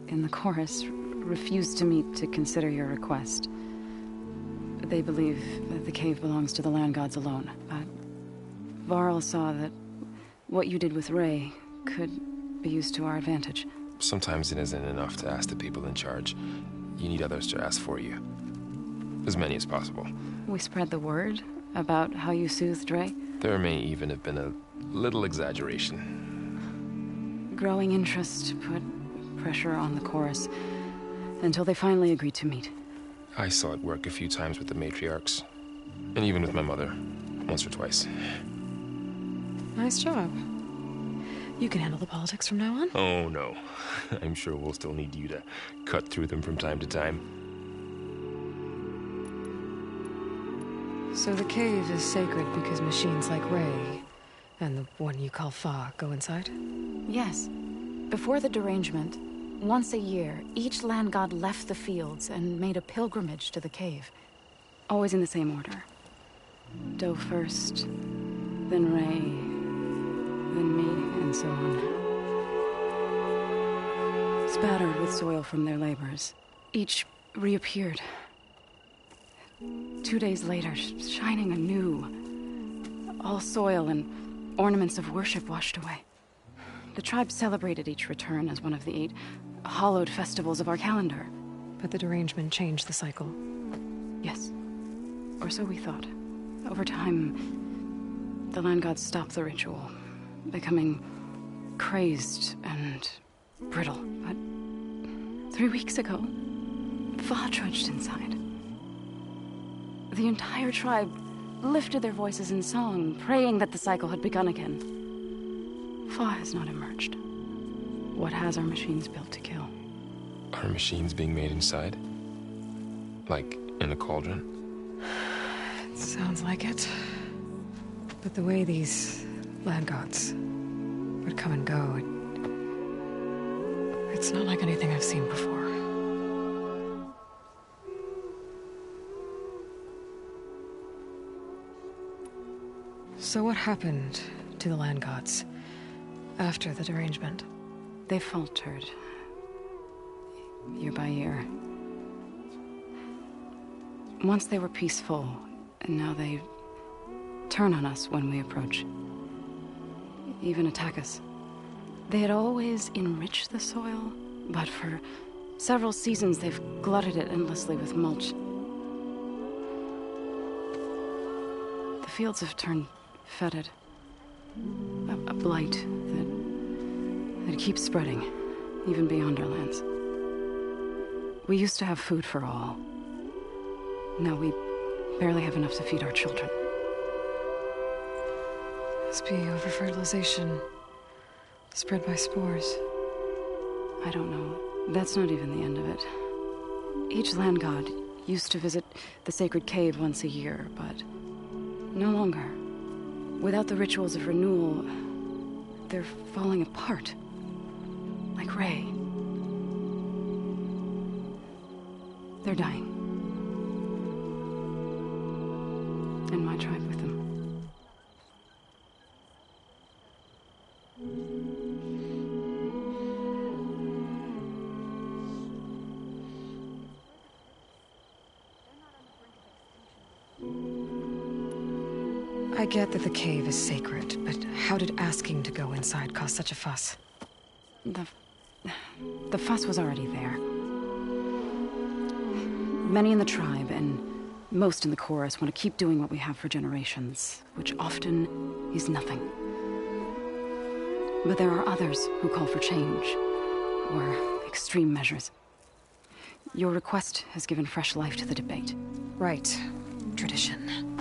in the chorus refused to meet to consider your request. They believe that the cave belongs to the land gods alone, but Varl saw that what you did with Ray could be used to our advantage. Sometimes it isn't enough to ask the people in charge. You need others to ask for you. As many as possible. We spread the word about how you soothed Ray. There may even have been a little exaggeration. Growing interest put pressure on the chorus until they finally agreed to meet. I saw it work a few times with the matriarchs. And even with my mother. Once or twice. Nice job. You can handle the politics from now on? Oh, no. I'm sure we'll still need you to cut through them from time to time. So the cave is sacred because machines like Ray and the one you call Fa go inside? Yes. Before the derangement, once a year, each land god left the fields and made a pilgrimage to the cave. Always in the same order. Doe first, then Ray, then me, and so on. Spattered with soil from their labors, each reappeared. 2 days later, shining anew. All soil and ornaments of worship washed away. The tribe celebrated each return as one of the 8 hallowed festivals of our calendar. But the derangement changed the cycle. Yes. Or so we thought. Over time, the land gods stopped the ritual, becoming crazed and brittle. But 3 weeks ago, Fa trudged inside. The entire tribe lifted their voices in song, praying that the cycle had begun again. Fa has not emerged. What has our machines built to kill? Are machines being made inside? Like in a cauldron? It sounds like it. But the way these land gods would come and go, it's not like anything I've seen before. So what happened to the land gods after the derangement? They faltered. Year by year. Once they were peaceful, and now they turn on us when we approach. Even attack us. They had always enriched the soil, but for several seasons they've glutted it endlessly with mulch. The fields have turned fetid. A blight that keeps spreading, even beyond our lands. We used to have food for all. Now we barely have enough to feed our children. Must be over-fertilization. Spread by spores. I don't know. That's not even the end of it. Each land god used to visit the sacred cave once a year, but no longer. Without the rituals of renewal, they're falling apart. Like Ray. They're dying. And my tribe with them. I get that the cave is sacred, but how did asking to go inside cause such a fuss? The fuss was already there. Many in the tribe, and most in the chorus, want to keep doing what we have for generations, which often is nothing. But there are others who call for change, or extreme measures. Your request has given fresh life to the debate. Right. Tradition.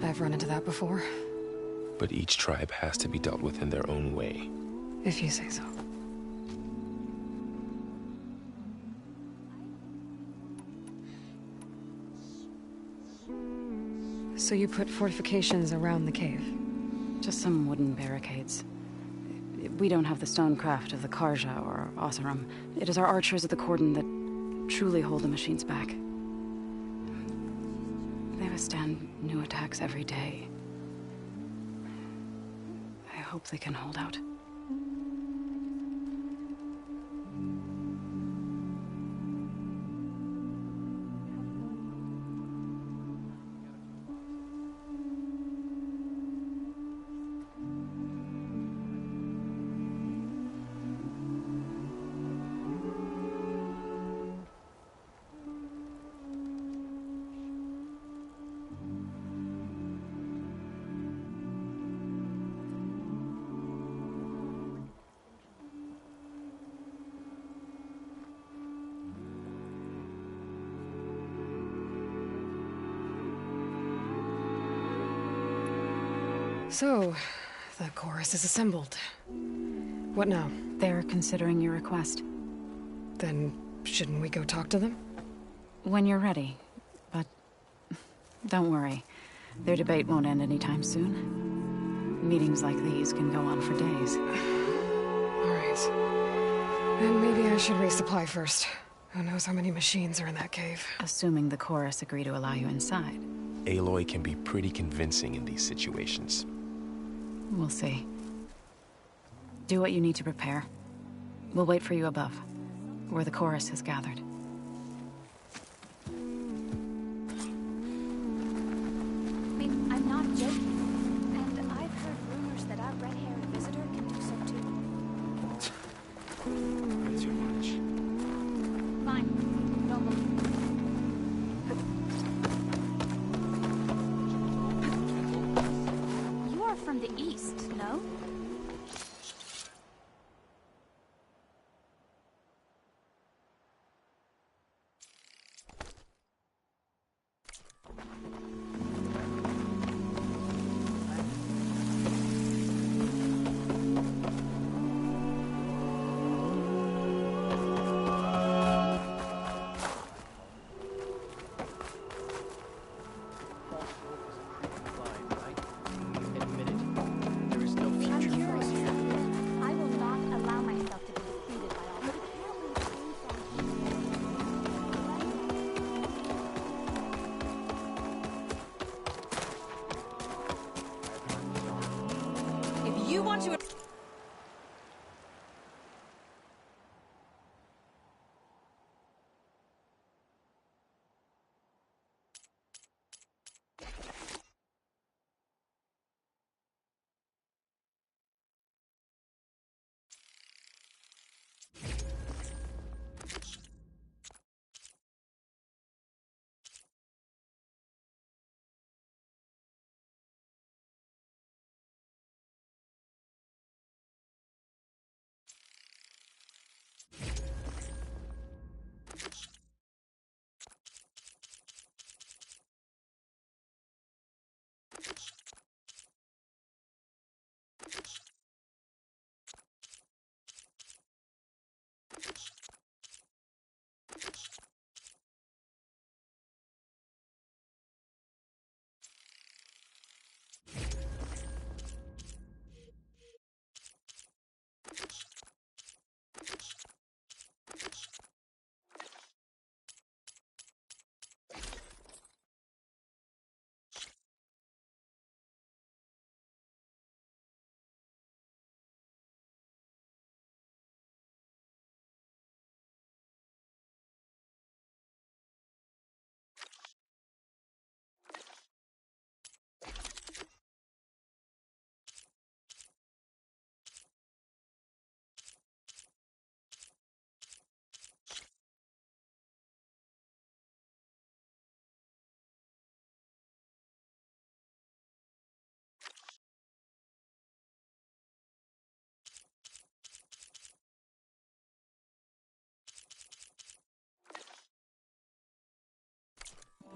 I've run into that before. But each tribe has to be dealt with in their own way. If you say so. So you put fortifications around the cave? Just some wooden barricades. We don't have the stonecraft of the Karja or Oseram. It is our archers of the Cordon that truly hold the machines back. They withstand new attacks every day. I hope they can hold out. So, the chorus is assembled. What now? They're considering your request. Then, shouldn't we go talk to them? When you're ready. But don't worry. Their debate won't end anytime soon. Meetings like these can go on for days. Alright. Then maybe I should resupply first. Who knows how many machines are in that cave? Assuming the chorus agree to allow you inside. Aloy can be pretty convincing in these situations. We'll see. Do what you need to prepare. We'll wait for you above, where the chorus has gathered. I mean, I'm not joking. And I've heard rumors that our red-haired visitor can do so too. That's too much. Fine. Don't believe me. You are from the east, no? I will not allow myself to be defeated by all If you want to...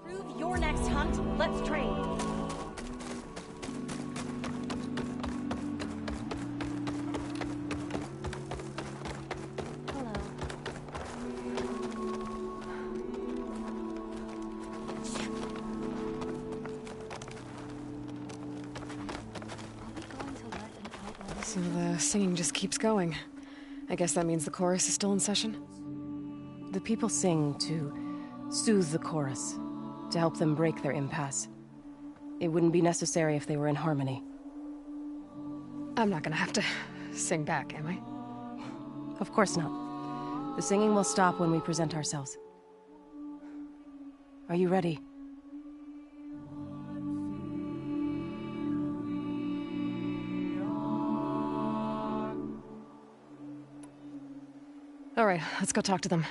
Prove your next hunt. Let's trade. Hello. Are we going to let an outlaw... So the singing just keeps going. I guess that means the chorus is still in session? The people sing to soothe the chorus, to help them break their impasse. It wouldn't be necessary if they were in harmony. I'm not gonna have to sing back, am I? Of course not. The singing will stop when we present ourselves. Are you ready? All right, let's go talk to them.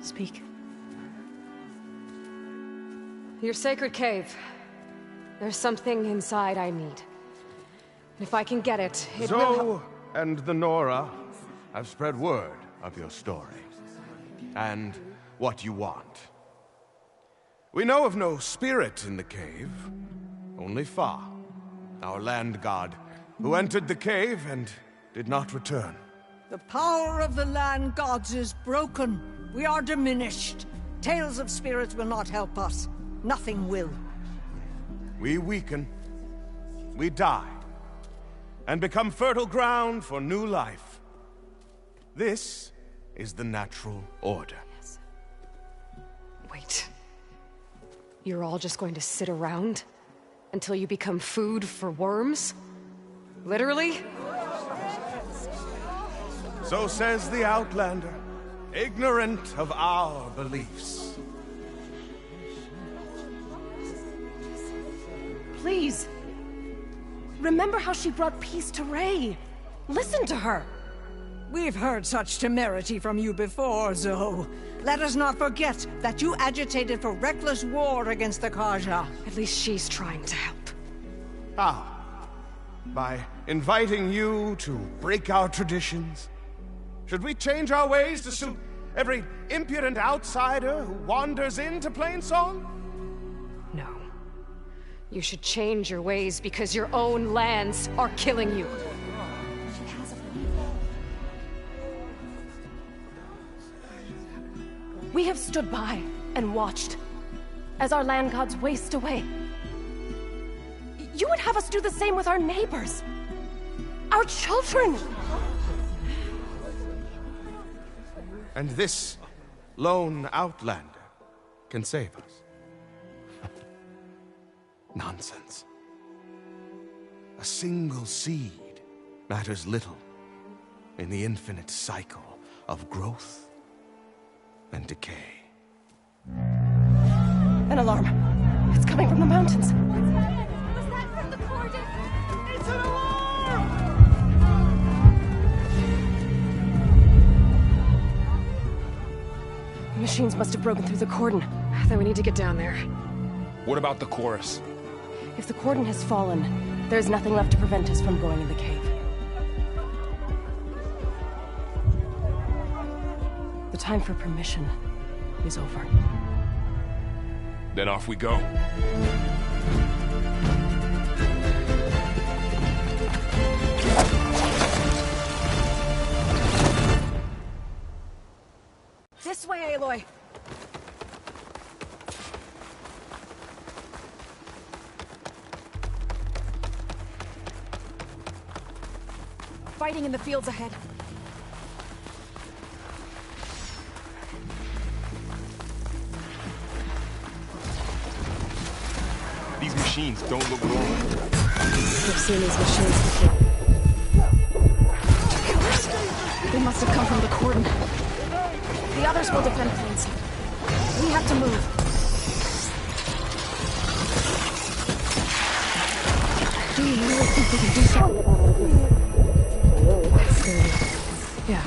Speak. Your sacred cave. There's something inside I need. If I can get it, it will Zoe and the Nora have spread word of your story. And what you want. We know of no spirit in the cave. Only Fa, our land god, who entered the cave and did not return. The power of the land gods is broken. We are diminished. Tales of spirits will not help us. Nothing will. We weaken. We die. And become fertile ground for new life. This is the natural order. Wait. You're all just going to sit around until you become food for worms? Literally? So says the Outlander, ignorant of our beliefs. Please. Remember how she brought peace to Ray. Listen to her. We've heard such temerity from you before, Zoe. Let us not forget that you agitated for reckless war against the Carja. At least she's trying to help. How? By inviting you to break our traditions? Should we change our ways to suit every impudent outsider who wanders into Plainsong? No. You should change your ways because your own lands are killing you. We have stood by and watched as our land gods waste away. You would have us do the same with our neighbors, our children. And this lone outlander can save us. Nonsense. A single seed matters little in the infinite cycle of growth and decay. An alarm. It's coming from the mountains. Was that from the Cordon? It's an alarm! The machines must have broken through the cordon. Then we need to get down there. What about the chorus? If the cordon has fallen, there's nothing left to prevent us from going in the cave. The time for permission is over. Then off we go. This way, Aloy! Fighting in the fields ahead. These machines don't look normal. I've seen these machines before. Killers! They must have come from the cordon. The others will defend Plains. We have to move. Do you really think we can do something about it? Yeah.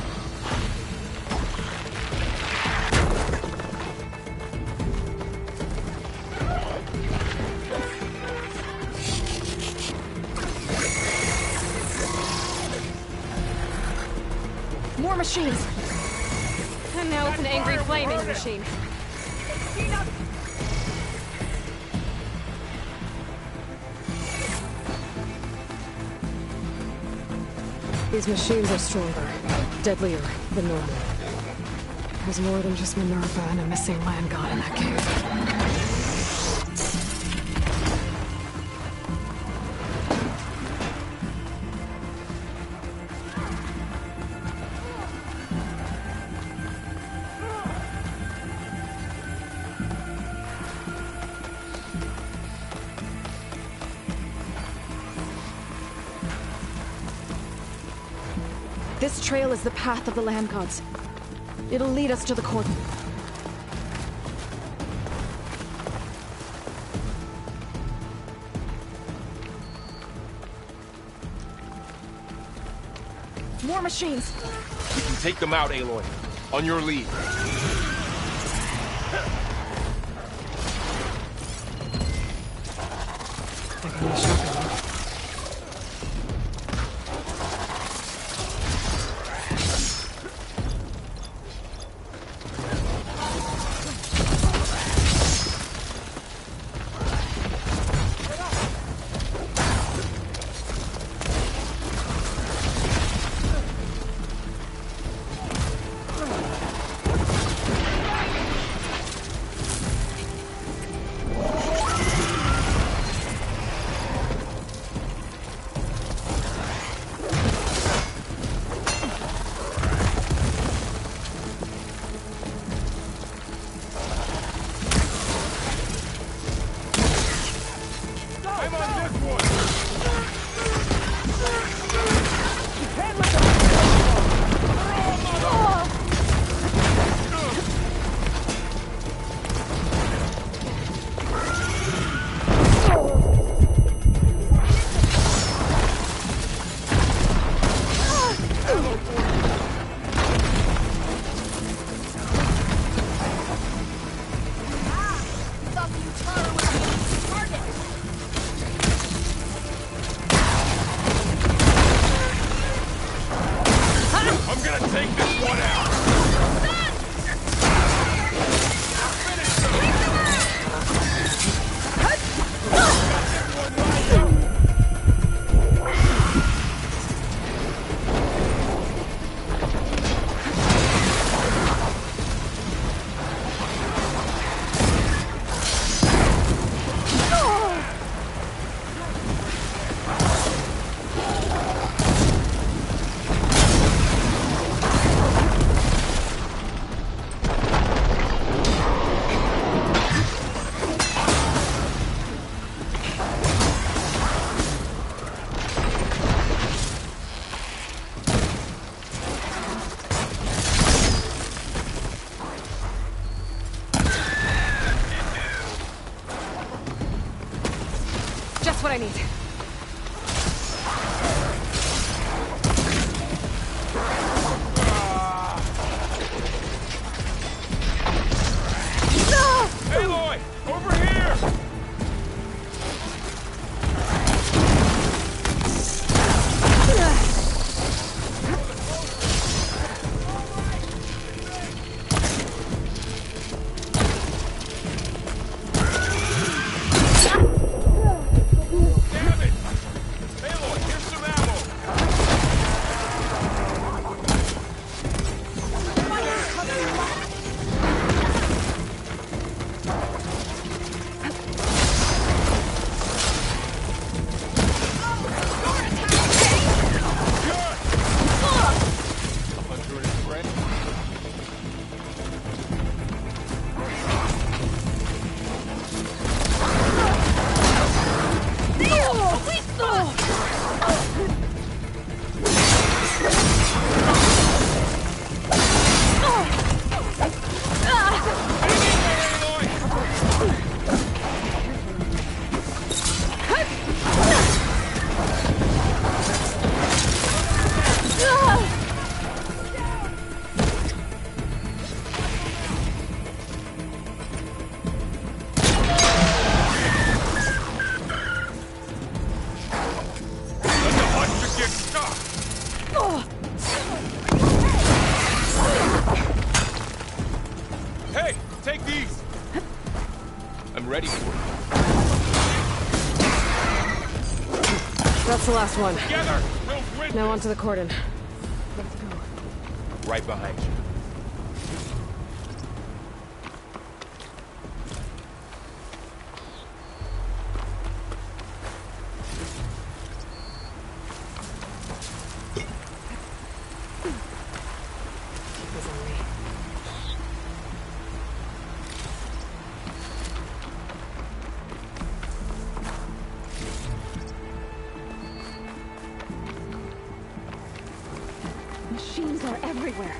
More machines! And now it's an angry flaming machine. These machines are stronger, deadlier than normal. There's more than just Minerva and a missing land god in that cave. This trail is the path of the land gods. It'll lead us to the cordon. More machines! You can take them out, Aloy. On your lead. Just what I need. Aloy! Over here! Damn it! Aloy, here's some ammo! Hunter and his friend. Let the hunter get stuck! Hey, take these! I'm ready for it. That's the last one. Together, we'll win! Now onto the cordon. Right behind you. Machines are everywhere.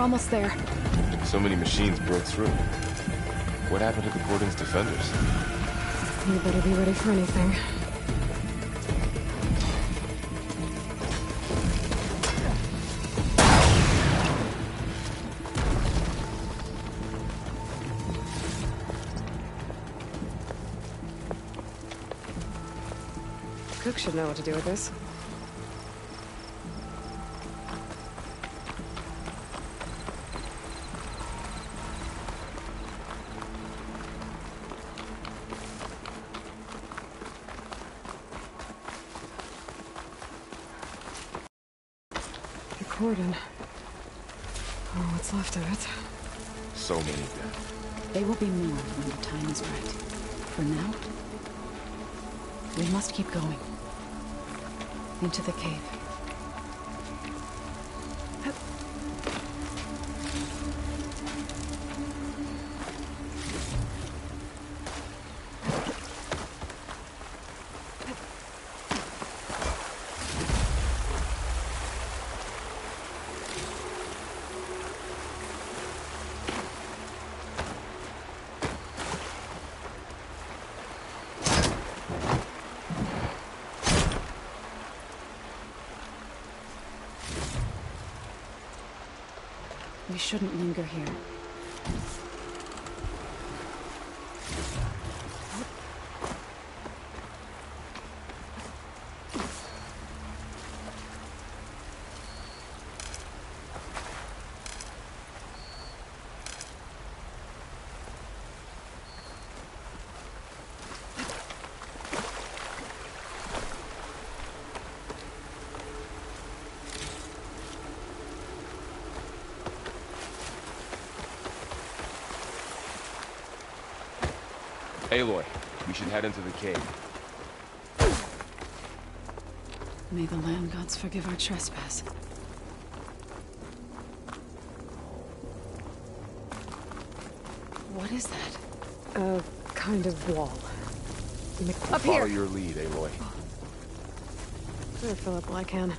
almost there. So many machines broke through. What happened to the Cordon's defenders? You better be ready for anything. Cook should know what to do with this. The Cordon. Oh, what's left of it. So many dead. They will be more when the time is right. For now, we must keep going. Into the cave. We shouldn't linger here. Aloy, we should head into the cave. May the land gods forgive our trespass. What is that? A kind of wall. We'll Up follow here! your lead, Aloy. Better fill up while I can.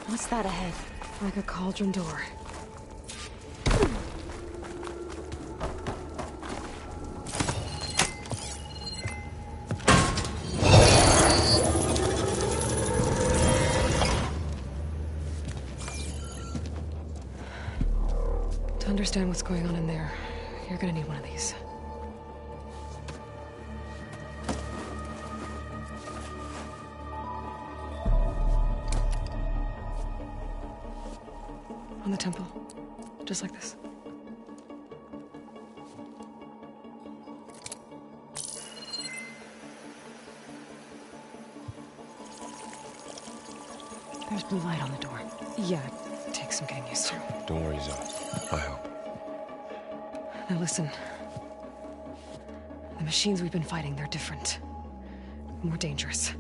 What's that ahead? Like a cauldron door. To understand what's going on in there, you're gonna need one of these. On the temple. Just like this. There's blue light on the door. Yeah, it takes some getting used to. Don't worry, Zoe. I help. Now listen. The machines we've been fighting, they're different. More dangerous.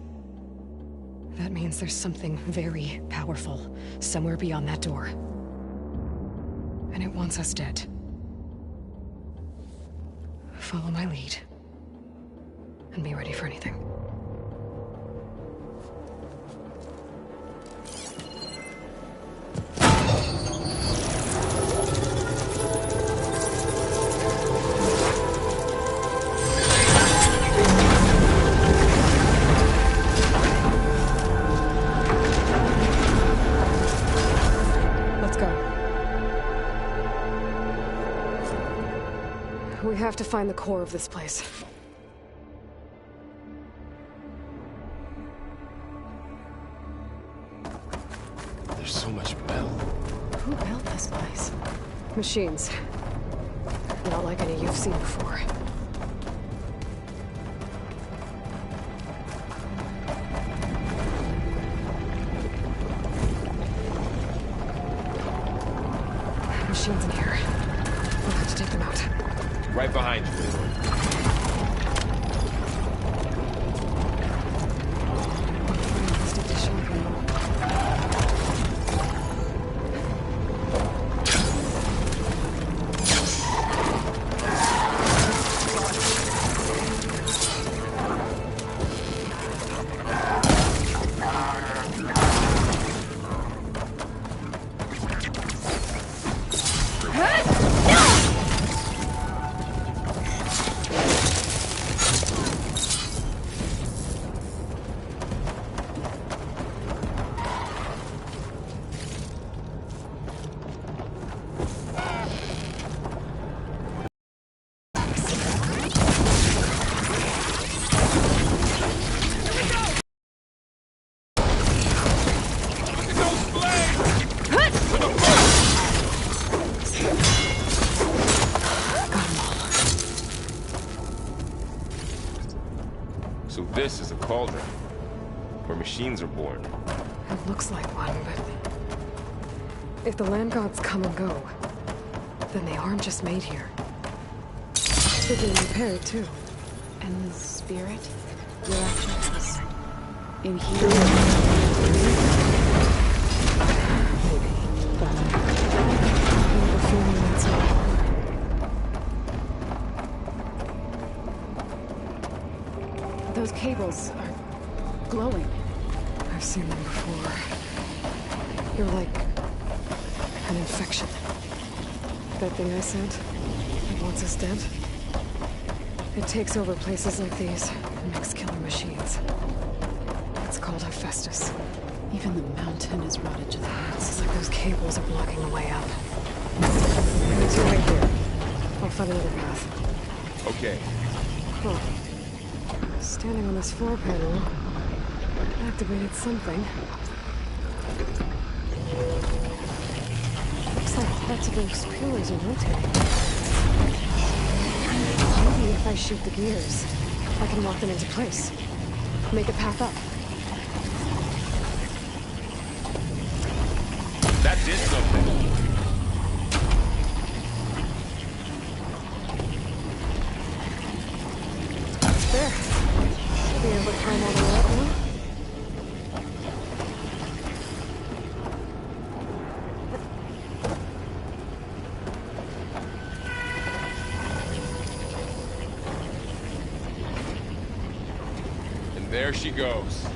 That means there's something very powerful somewhere beyond that door. And it wants us dead. Follow my lead. And be ready for anything. We have to find the core of this place. There's so much metal. Who built this place? Machines. Not like any you've seen before. machines in here. We'll have to take them out. Right behind you, Aloy. So this is a cauldron, where machines are born. It looks like one, but... if the land gods come and go, then they aren't just made here. They're being repaired, too. And the spirit? Your actions? In here? Maybe, but... I have a feeling that's not. Those cables are glowing. I've seen them before. You're like... an infection. That thing I said, that wants us dead? It takes over places like these and makes killer machines. It's called Hephaestus. Even the mountain is rotted to the roots. It's like those cables are blocking the way up. Let's wait here. I'll find another path. Okay. Huh. Standing on this floor panel activated something. Looks like parts of those pillars are rotating. Maybe if I shoot the gears, I can lock them into place. Make a path up. That did something. There. Should be able to climb all the way up now. And there she goes.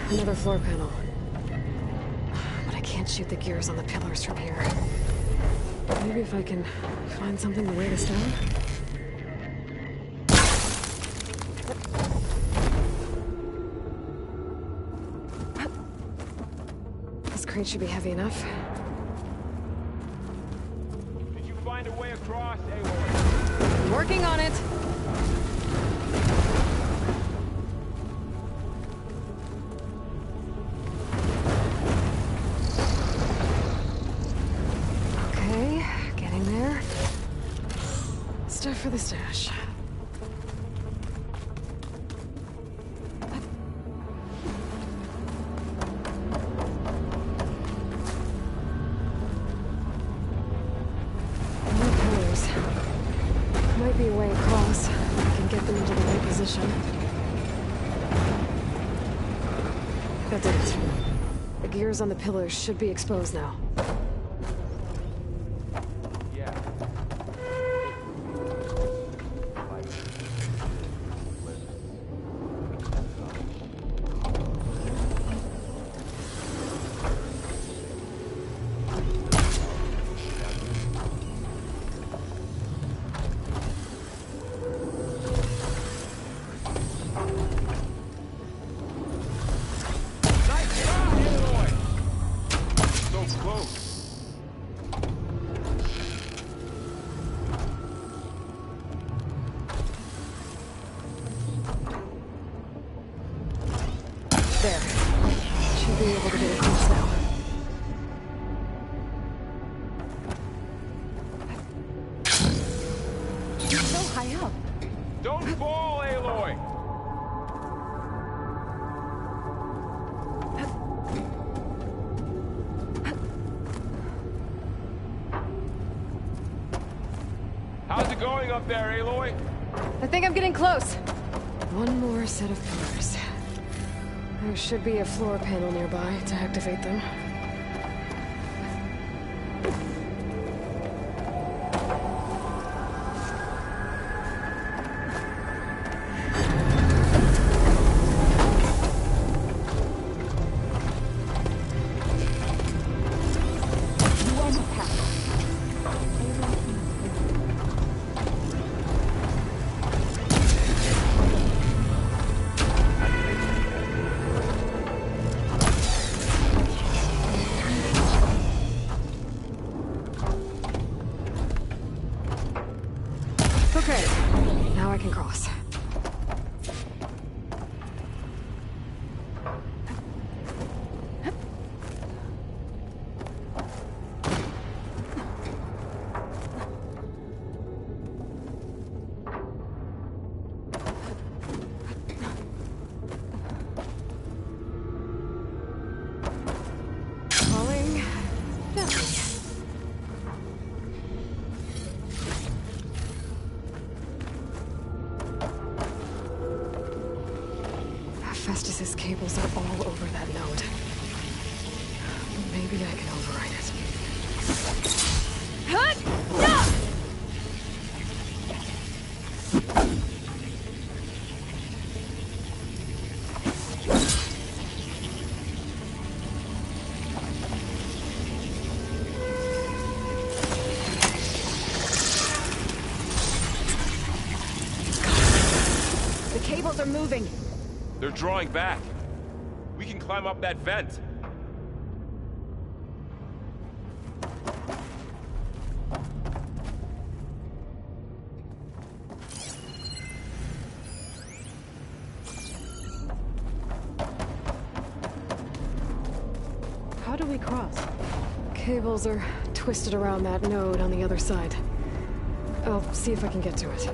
Another floor panel. But I can't shoot the gears on the pillars from here. Maybe if I can find something to weigh this down? This crate should be heavy enough. Did you find a way across, Aloy? Working on it! Stuff for the stash. More pillars. Might be a way across. I can get them into the right position. That did it. The gears on the pillars should be exposed now. There. Should be able to get across now. You're so high up. Don't fall, Aloy! How's it going up there, Aloy? I think I'm getting close. One more set of pillars. There should be a floor panel nearby to activate them. Okay, now I can cross. Falling down. Festus's cables are all over that node. Maybe I can override it. The cables are moving. They're drawing back. We can climb up that vent. How do we cross? Cables are twisted around that node on the other side. I'll see if I can get to it.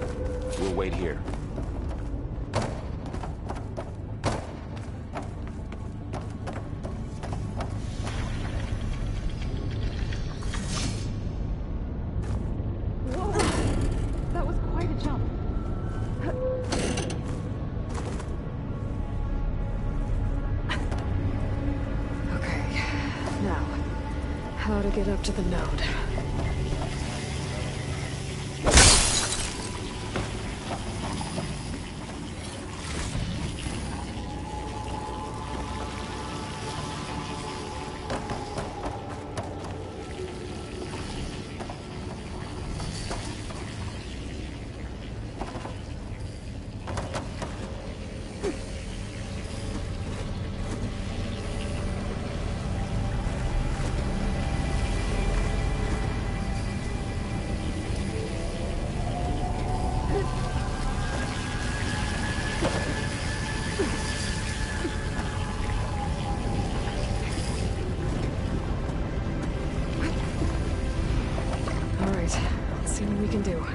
We'll wait here. That was quite a jump. Okay, now, how to get up to the node. Let's see what we can do.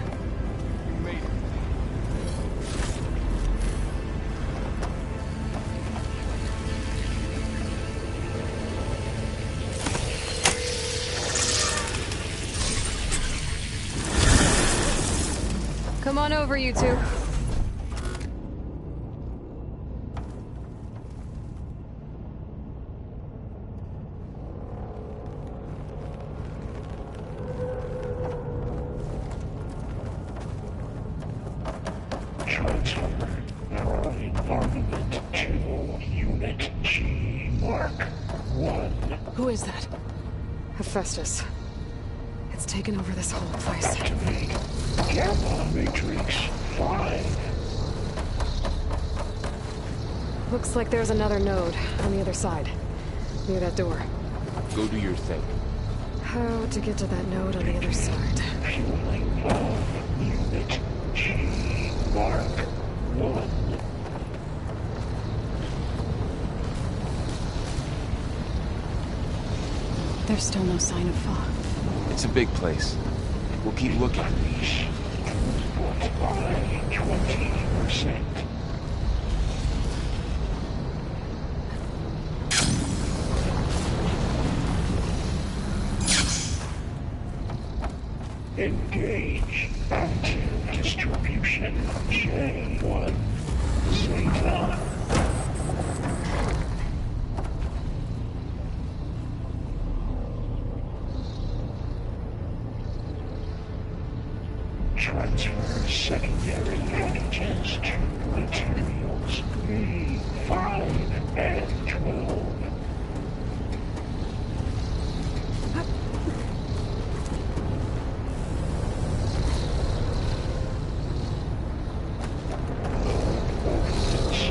Wait. Come on over, you two. Armament to Unit G Mark 1. Who is that? Hephaestus. It's taken over this whole place. Activate Gamma Matrix 5. Looks like there's another node on the other side, near that door. Go do your thing. How to get to that node on the other side? Fueling of Unit G Mark 1. There's still no sign of fog. It's a big place. We'll keep looking. But by 20%. Engage active distribution J1 Zeta. Transfer secondary packages to materials B5 and 12.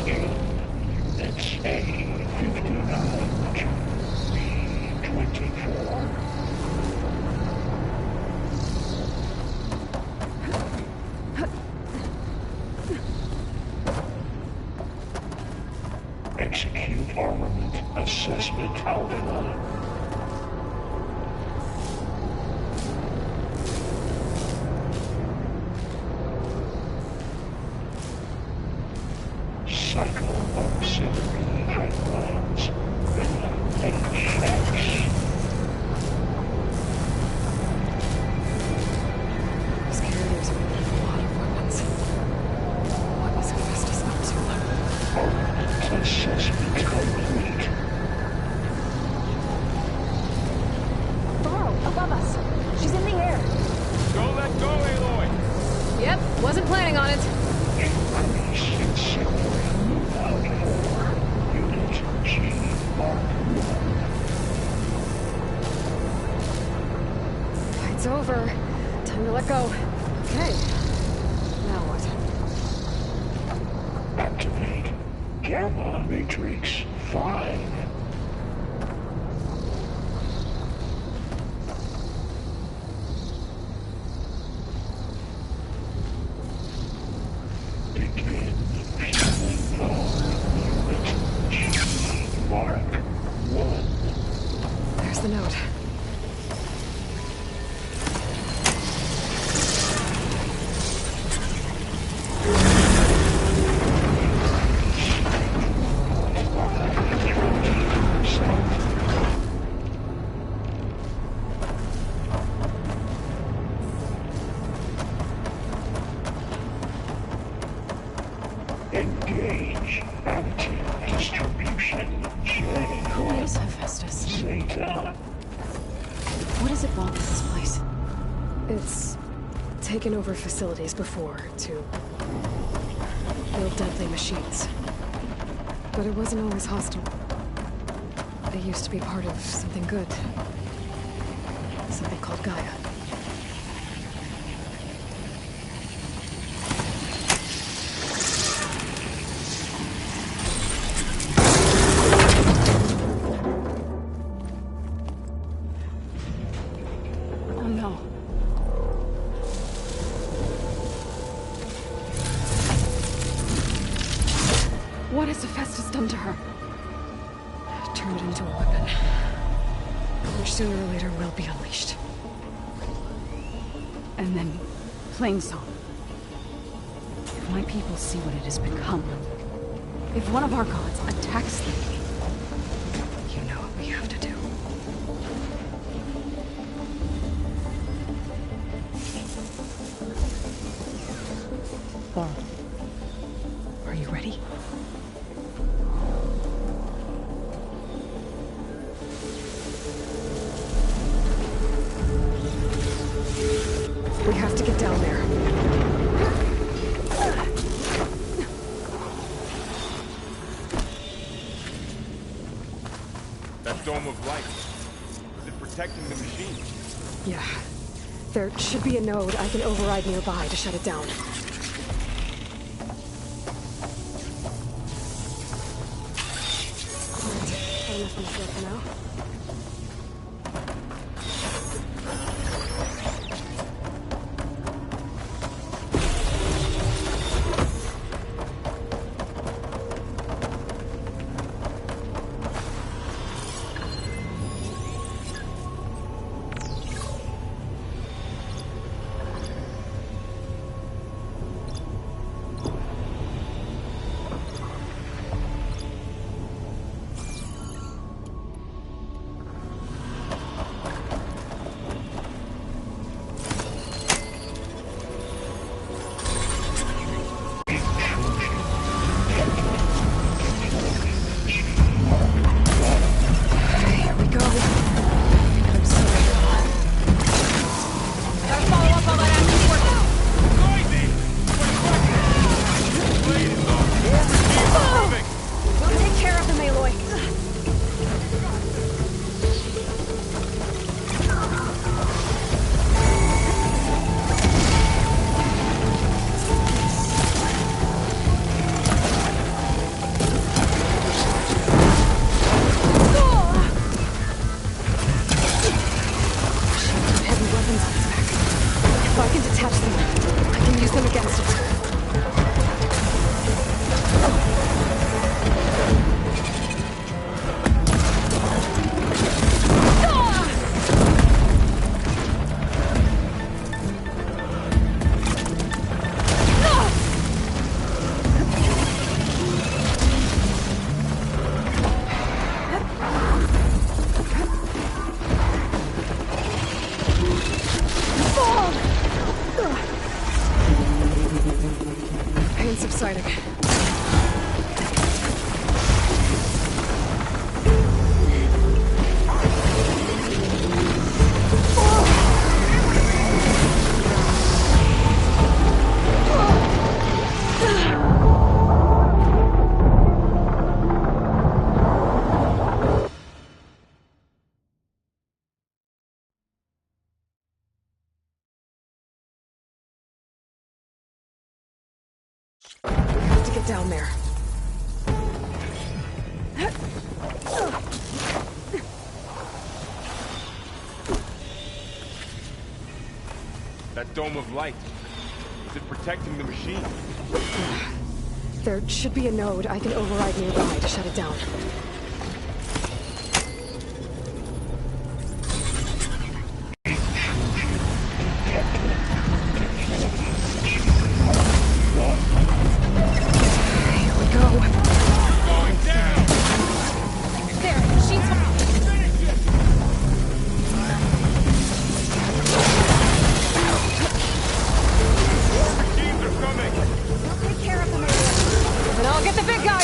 Units A59 to B24. Execute armament assessment alpha. Cycle auxiliary pipelines. HX. These carriers are with a lot of weapons. What was Hephaestus up to? Armament assessment complete. Varro, above us. She's in the air. Don't let go, Aloy! Yep, wasn't planning on it. Increase accelerate move out 4. Unit G Mark 1. Fight's over. Time to let go. Okay. Now what? Activate Gamma Matrix 5. Begin peeling on Unit G Mark 1. There's the note. Engage active distribution Who J1 is Hephaestus? Zeta. What does it want with this place? It's taken over facilities before to build deadly machines. But it wasn't always hostile. It used to be part of something good. Something called Gaia. Oh no. What has Hephaestus done to her? Turned it into a weapon. Which sooner or later will be unleashed. And then, Plainsong. If my people see what it has become, if one of our gods attacks them, You know what we have to do. Varro, Are you ready? We have to get down there. That dome of light. Is it protecting the machine? Yeah. There should be a node I can override nearby to shut it down. Alright, enough on the field for now. get down there. That dome of light. Is it protecting the machine? There should be a node I can override nearby to shut it down. Here we go. Going down! There, machine's on. Machines are coming! We'll take care of them. Then I'll get the big guy.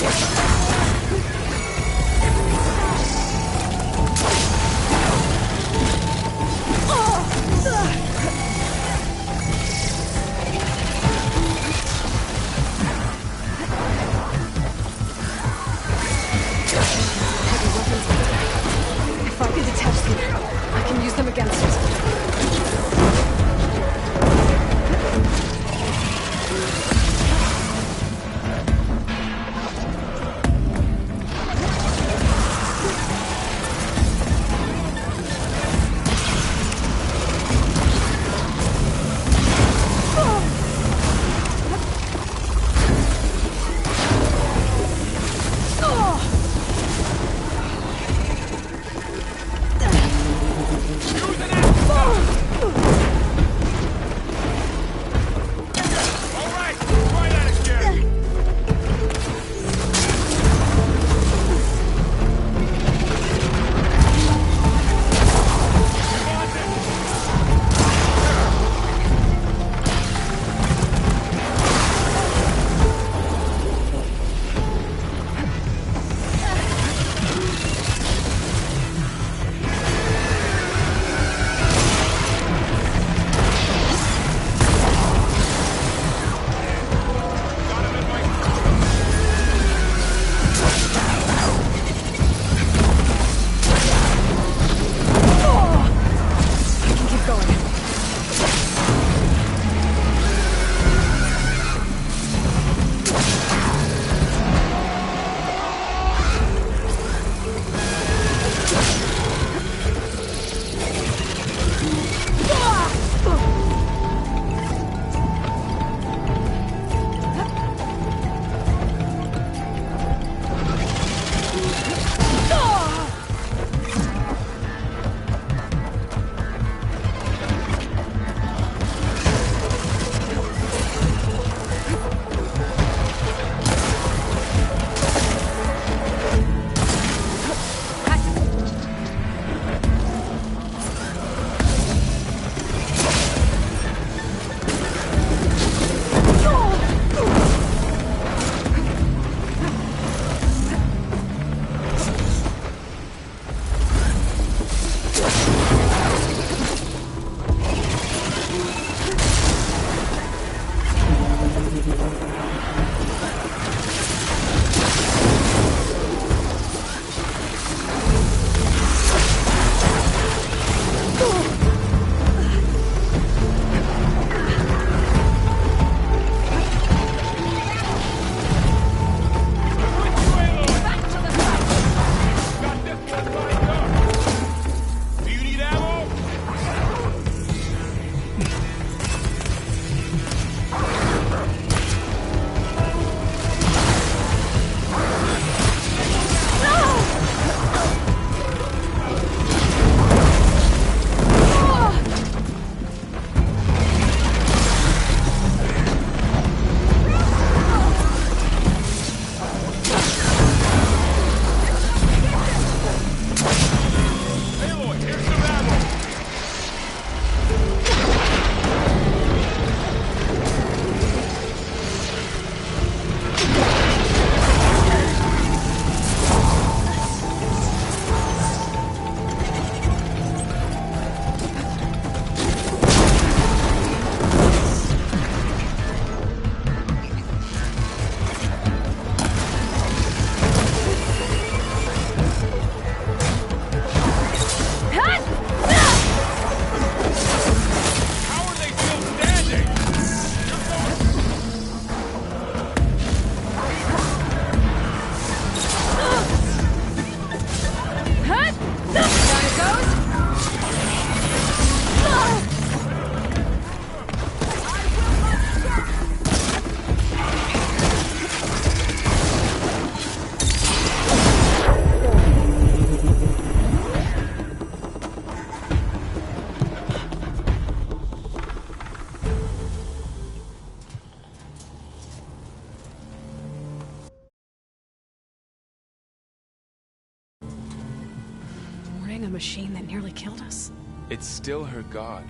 mourning a machine that nearly killed us? It's still her god.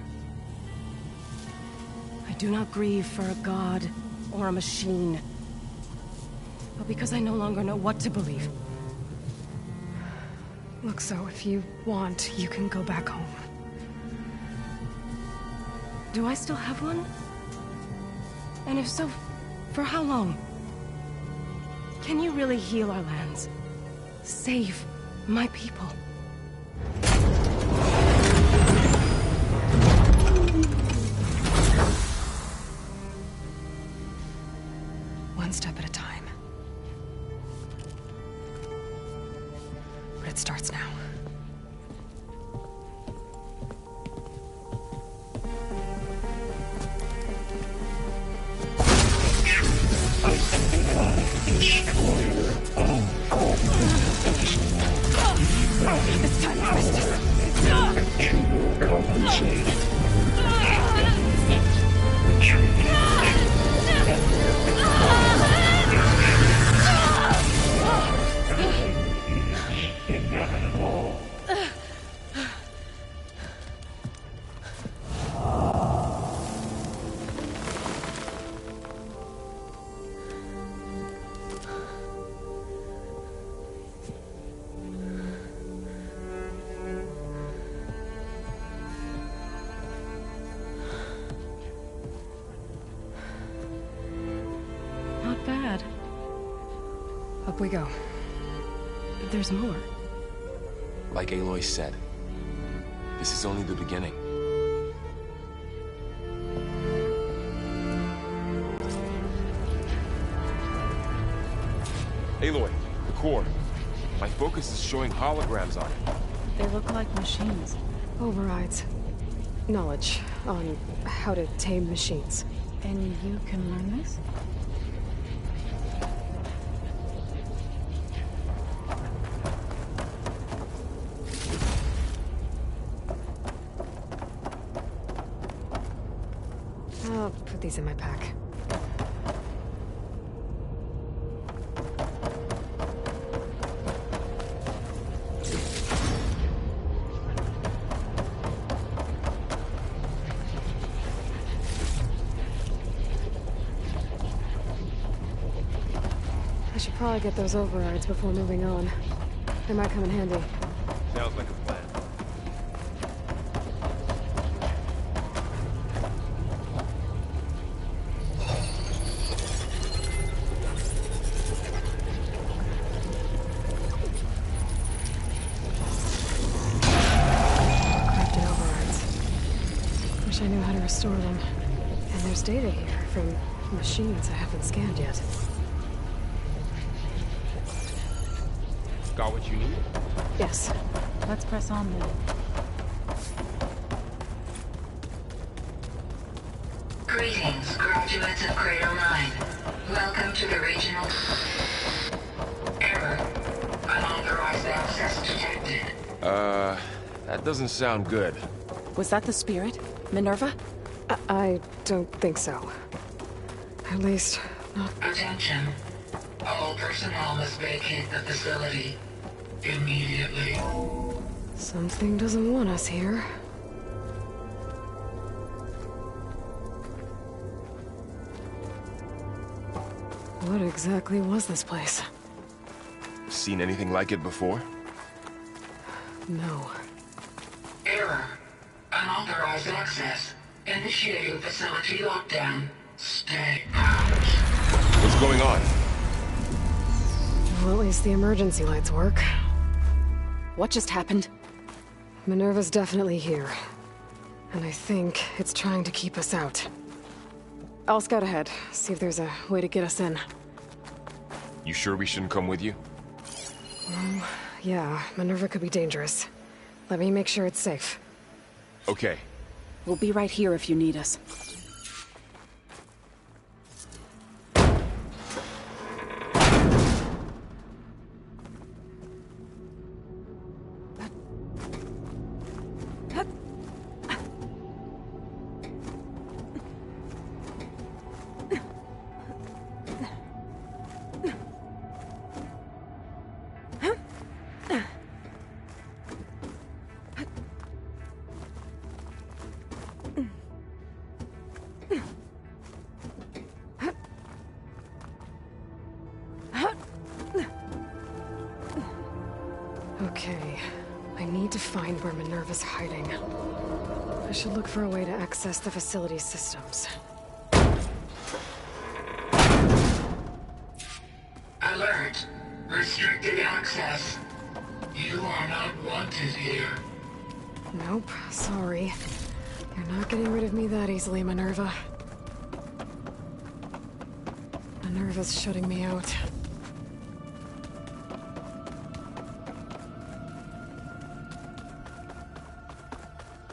I do not grieve for a god or a machine, but because I no longer know what to believe. Look, so if you want, you can go back home. Do I still have one? And if so, for how long? Can you really heal our lands? Save my people? One step at a time. But it starts now. This time, Aristus! Not bad. Up we go. There's more. Like Aloy said, this is only the beginning. Aloy, the core. My focus is showing holograms on it. They look like machines. Overrides. Knowledge on how to tame machines. And you can learn this? I'll put these in my pack. I should probably get those overrides before moving on. They might come in handy. Sounds like a plan. Crafting overrides. Wish I knew how to restore them. And there's data here from machines I haven't scanned yet. Got what you need? Yes. Let's press on then. Greetings, graduates of Cradle 9. Welcome to the regional... Error. Unauthorized access detected. That doesn't sound good. Was that the spirit? Minerva? I don't think so. At least, not... Attention. All personnel must vacate the facility. Immediately. Something doesn't want us here. What exactly was this place? Seen anything like it before? No. Error. Unauthorized access. Initiating facility lockdown. Stay out. What's going on? Well, at least the emergency lights work. What just happened? Minerva's definitely here. And I think it's trying to keep us out. I'll scout ahead, see if there's a way to get us in. You sure we shouldn't come with you? Yeah, Minerva could be dangerous. Let me make sure it's safe. Okay. We'll be right here if you need us. Okay. I need to find where Minerva's hiding. I should look for a way to access the facility's systems. Alert. Restricted access. You are not wanted here. Nope, sorry. You're not getting rid of me that easily, Minerva. Minerva's shutting me out.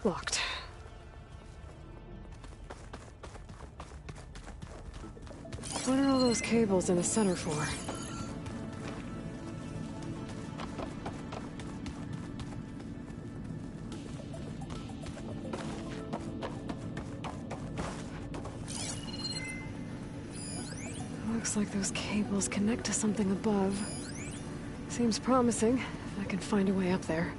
Locked. What are all those cables in the center for? Looks like those cables connect to something above. Seems promising, if I can find a way up there.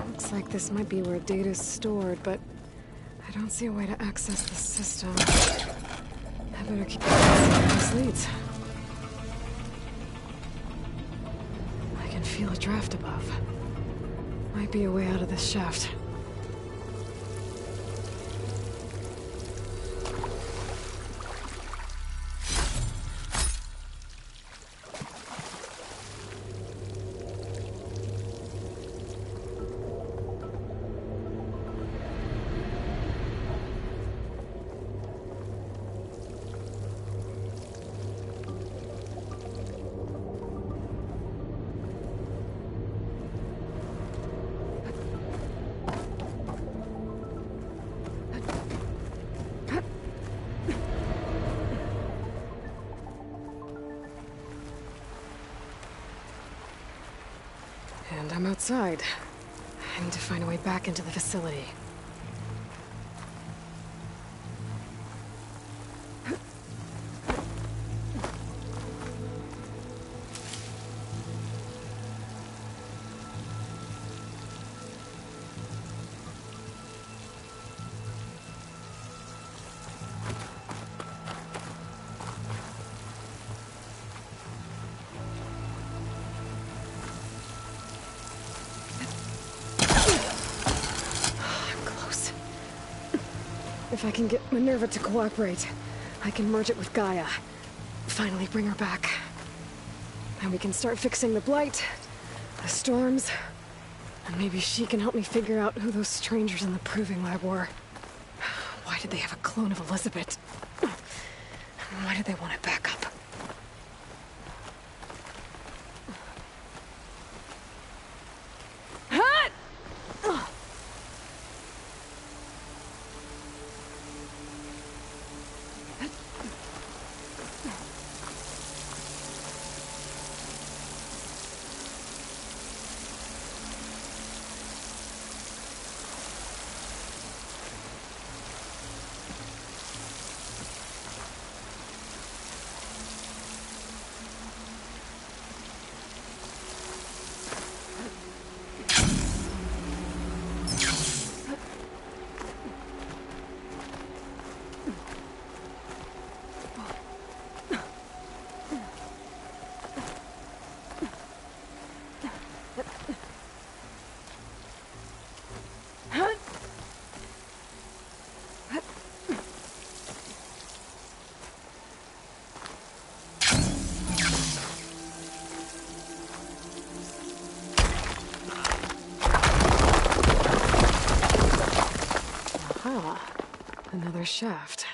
Looks like this might be where data's stored, but I don't see a way to access the system. I better keep where this leads. I can feel a draft above. Might be a way out of this shaft. And I'm outside. I need to find a way back into the facility. If I can get Minerva to cooperate, I can merge it with Gaia. Finally bring her back. And we can start fixing the Blight, the storms, and maybe she can help me figure out who those strangers in the Proving Lab were. Why did they have a clone of Elizabeth? Why did they want it back up? Another shaft.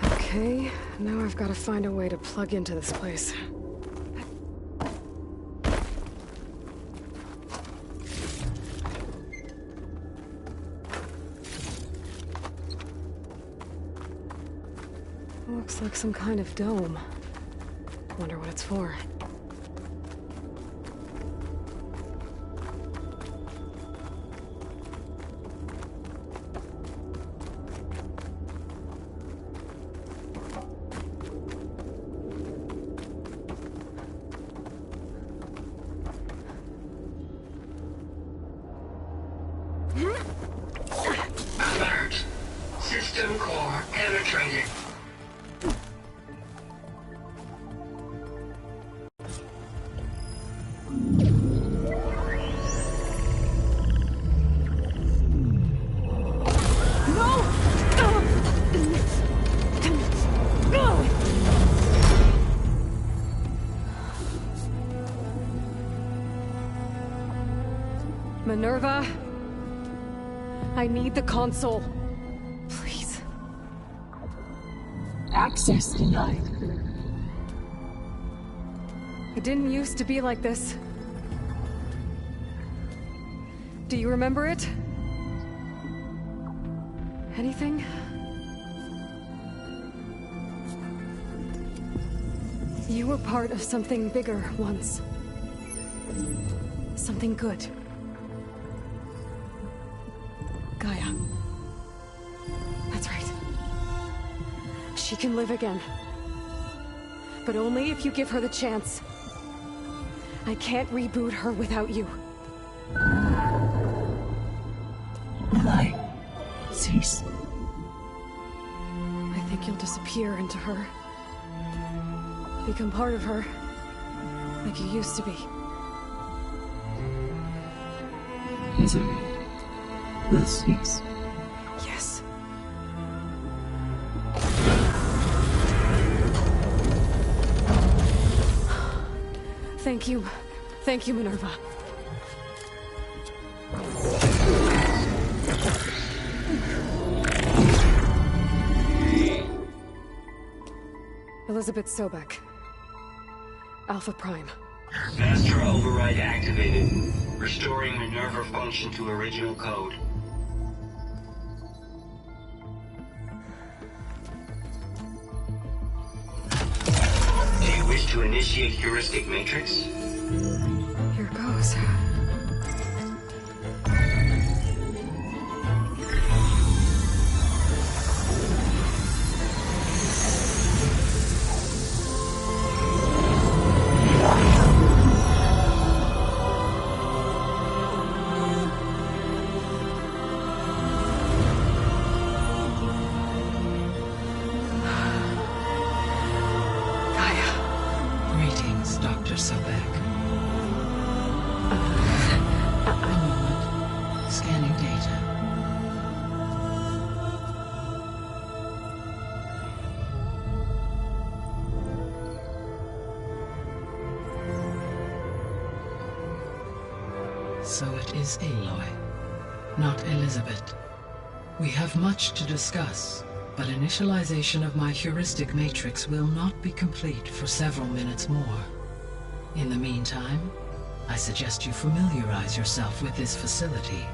Okay, now I've got to find a way to plug into this place. Looks like some kind of dome. Wonder what it's for. Alert. System core penetrated. Minerva, I need the console. Please. Access denied. It didn't used to be like this. Do you remember it? Anything? You were part of something bigger once. Something good. Gaia. That's right. She can live again. But only if you give her the chance. I can't reboot her without you. Lie. Cease. I think you'll disappear into her. Become part of her. Like you used to be. Misery will cease. Yes. Thank you. Thank you, Minerva. Elizabeth Sobek. Alpha Prime. Master override activated. Restoring Minerva function to original code. Do you wish to initiate heuristic matrix? Here goes. Greetings, Dr. Sobek. A moment. Scanning data. So it is Aloy, not Elizabeth. We have much to discuss, but initialization of my heuristic matrix will not be complete for several minutes more. In the meantime, I suggest you familiarize yourself with this facility.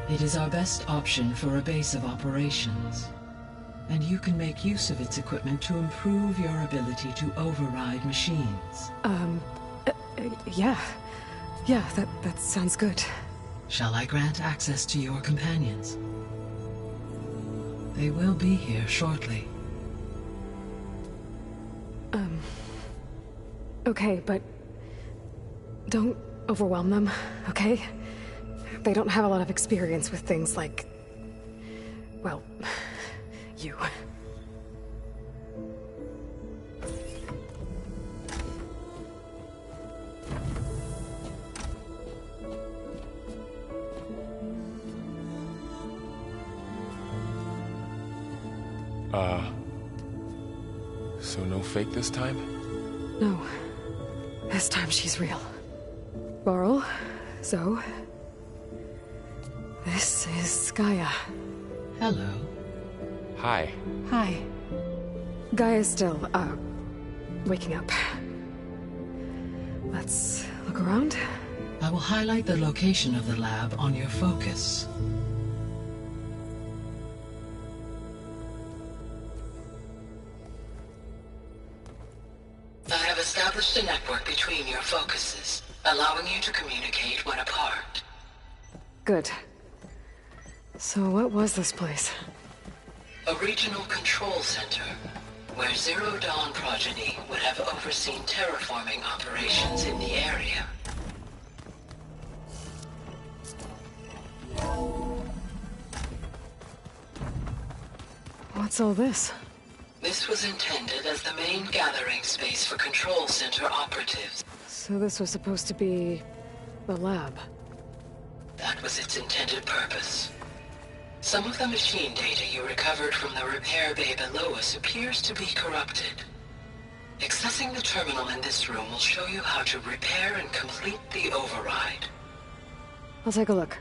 It is our best option for a base of operations, and you can make use of its equipment to improve your ability to override machines. Yeah. Yeah, that sounds good. Shall I grant access to your companions? They will be here shortly. Okay, but don't overwhelm them, okay? They don't have a lot of experience with things like, well, you. So no fake this time? No. This time she's real. Varl, Zoe. This is Gaia. Hello. Hi. Hi. Gaia's still, waking up. Let's look around. I will highlight the location of the lab on your focus. I have established a network between your focuses, allowing you to communicate when apart. Good. So what was this place? A regional control center, where Zero Dawn progeny would have overseen terraforming operations in the area. What's all this? This was intended as the main gathering space for Control Center operatives. So this was supposed to be... the lab. That was its intended purpose. Some of the machine data you recovered from the repair bay below us appears to be corrupted. Accessing the terminal in this room will show you how to repair and complete the override. I'll take a look.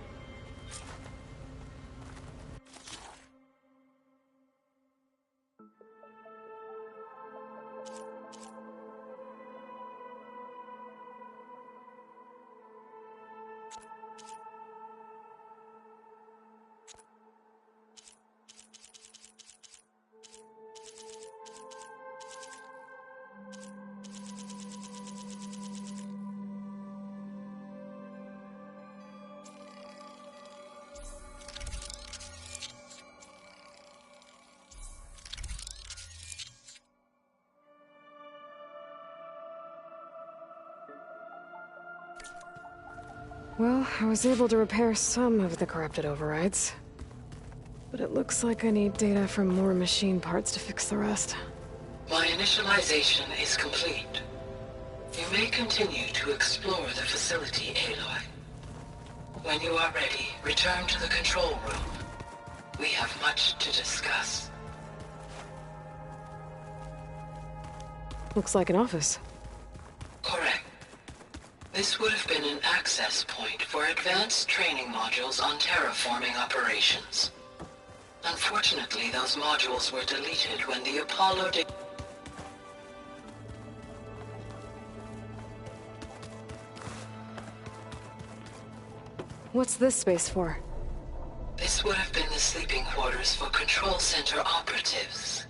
Well, I was able to repair some of the corrupted overrides. But it looks like I need data from more machine parts to fix the rest. My initialization is complete. You may continue to explore the facility, Aloy. When you are ready, return to the control room. We have much to discuss. Looks like an office. Correct. This would have been an access point for advanced training modules on terraforming operations. Unfortunately, those modules were deleted when the Apollo did. What's this space for? This would have been the sleeping quarters for Control Center operatives.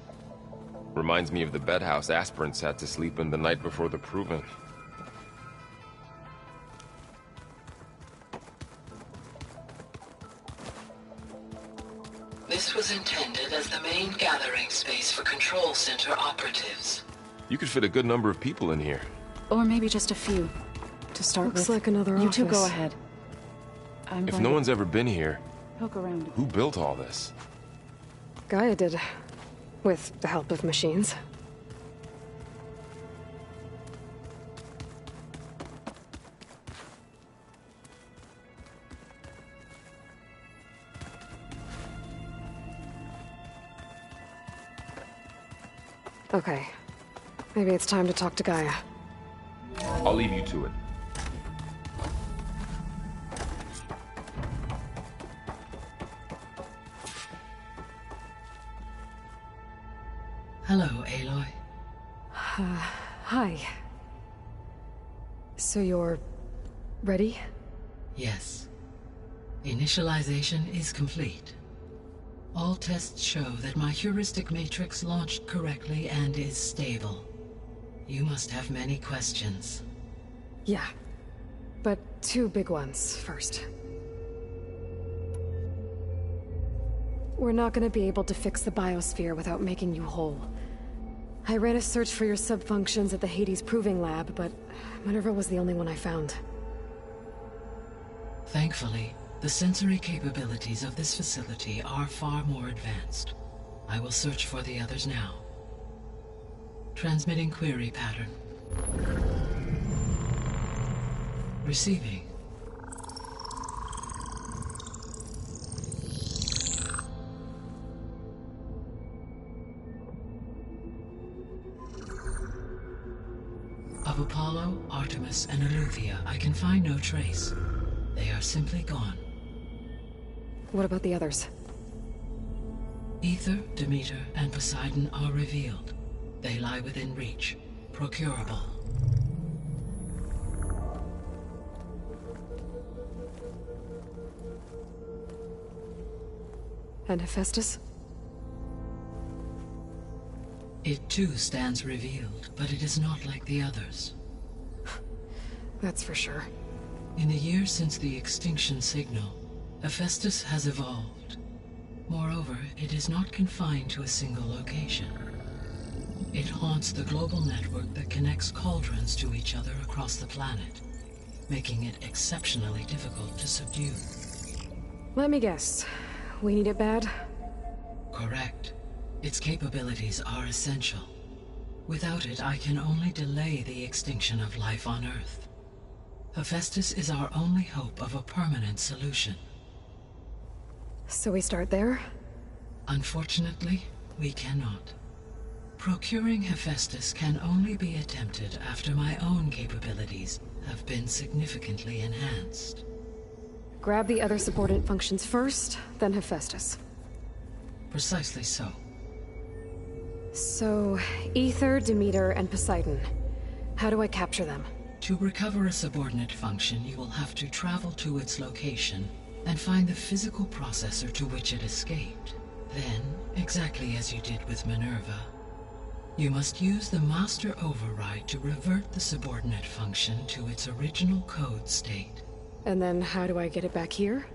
Reminds me of the bedhouse aspirants had to sleep in the night before the Proving. This was intended as the main gathering space for Control Center operatives. You could fit a good number of people in here. Or maybe just a few, to start with. Looks like another office. You two go ahead. If no one's ever been here, poke around. Who built all this? Gaia did. With the help of machines. Okay. Maybe it's time to talk to Gaia. I'll leave you to it. Hello, Aloy. Hi. So you're... ready? Yes. Initialization is complete. All tests show that my heuristic matrix launched correctly and is stable. You must have many questions. Yeah. But two big ones first. We're not gonna be able to fix the biosphere without making you whole. I ran a search for your subfunctions at the Hades Proving Lab, but Minerva was the only one I found. Thankfully, the sensory capabilities of this facility are far more advanced. I will search for the others now. Transmitting query pattern. Receiving. Of Apollo, Artemis, and Eleuthia, I can find no trace. They are simply gone. What about the others? Aether, Demeter, and Poseidon are revealed. They lie within reach. Procurable. And Hephaestus? It too stands revealed, but it is not like the others. That's for sure. In the years since the extinction signal, Hephaestus has evolved. Moreover, it is not confined to a single location. It haunts the global network that connects cauldrons to each other across the planet, making it exceptionally difficult to subdue. Let me guess. We need it bad? Correct. Its capabilities are essential. Without it, I can only delay the extinction of life on Earth. Hephaestus is our only hope of a permanent solution. So we start there? Unfortunately, we cannot. Procuring Hephaestus can only be attempted after my own capabilities have been significantly enhanced. Grab the other subordinate functions first, then Hephaestus. Precisely so. So, Aether, Demeter, and Poseidon. How do I capture them? To recover a subordinate function, you will have to travel to its location and find the physical processor to which it escaped. Then, exactly as you did with Minerva, you must use the master override to revert the subordinate function to its original code state. And then how do I get it back here?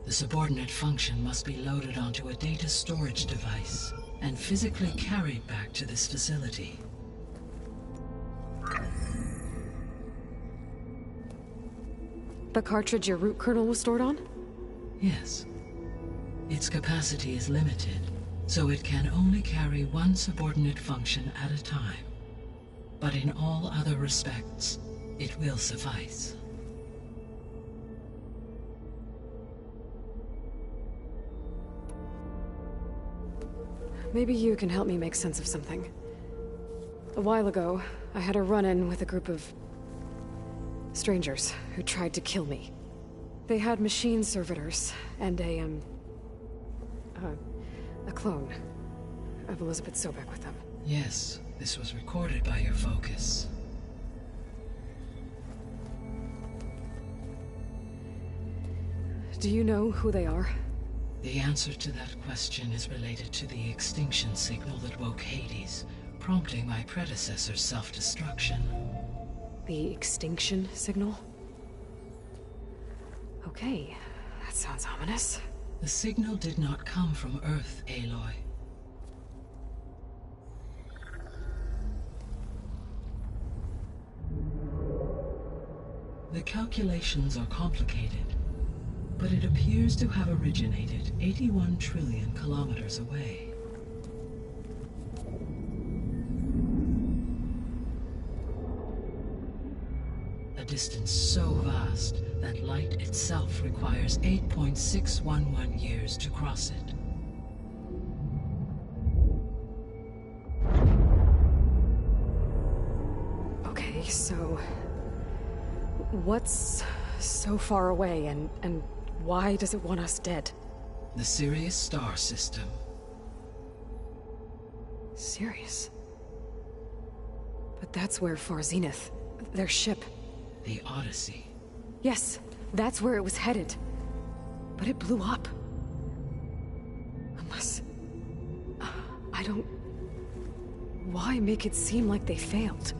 The subordinate function must be loaded onto a data storage device and physically carried back to this facility. The cartridge your root kernel was stored on? Yes. Its capacity is limited, so it can only carry one subordinate function at a time. But in all other respects, it will suffice. Maybe you can help me make sense of something. A while ago, I had a run-in with a group of strangers who tried to kill me. They had machine servitors and a clone of Elizabeth Sobek with them. Yes, this was recorded by your focus. Do you know who they are? The answer to that question is related to the extinction signal that woke Hades, prompting my predecessor's self-destruction. The extinction signal? Okay, that sounds ominous. The signal did not come from Earth, Aloy. The calculations are complicated, but it appears to have originated 81 trillion kilometers away. A distance so vast that light itself requires 8.611 years to cross it. Okay, so what's so far away and why does it want us dead? The Sirius star system. Sirius? But that's where Far Zenith, their ship. The Odyssey. Yes, that's where it was headed. But it blew up. Unless... I don't... Why make it seem like they failed?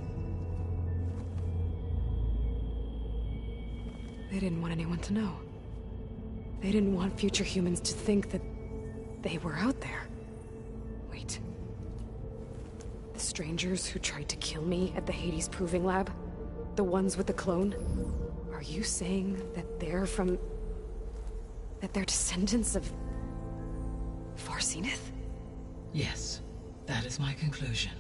They didn't want anyone to know. They didn't want future humans to think that they were out there. Wait. The strangers who tried to kill me at the Hades Proving Lab? The ones with the clone? Are you saying that they're from... that they're descendants of... Far Zenith? Yes, that is my conclusion.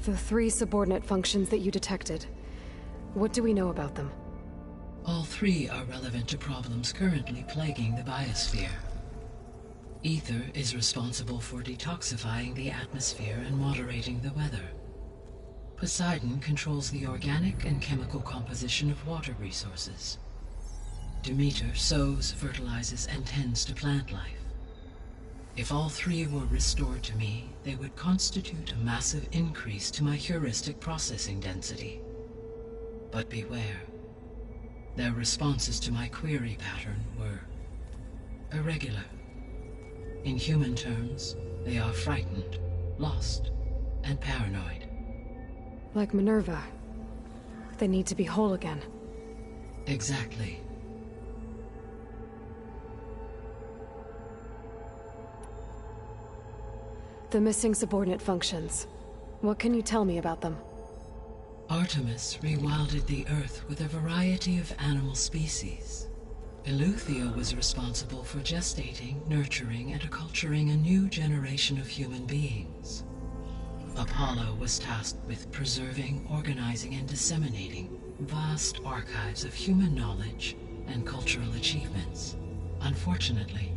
The 3 subordinate functions that you detected. What do we know about them? All 3 are relevant to problems currently plaguing the biosphere. Aether is responsible for detoxifying the atmosphere and moderating the weather. Poseidon controls the organic and chemical composition of water resources. Demeter sows, fertilizes, and tends to plant life. If all 3 were restored to me, they would constitute a massive increase to my heuristic processing density. But beware. Their responses to my query pattern were irregular. In human terms, they are frightened, lost, and paranoid. Like Minerva. They need to be whole again. Exactly. The missing subordinate functions. What can you tell me about them? Artemis rewilded the Earth with a variety of animal species. Eleuthia was responsible for gestating, nurturing, and acculturating a new generation of human beings. Apollo was tasked with preserving, organizing, and disseminating vast archives of human knowledge and cultural achievements. Unfortunately,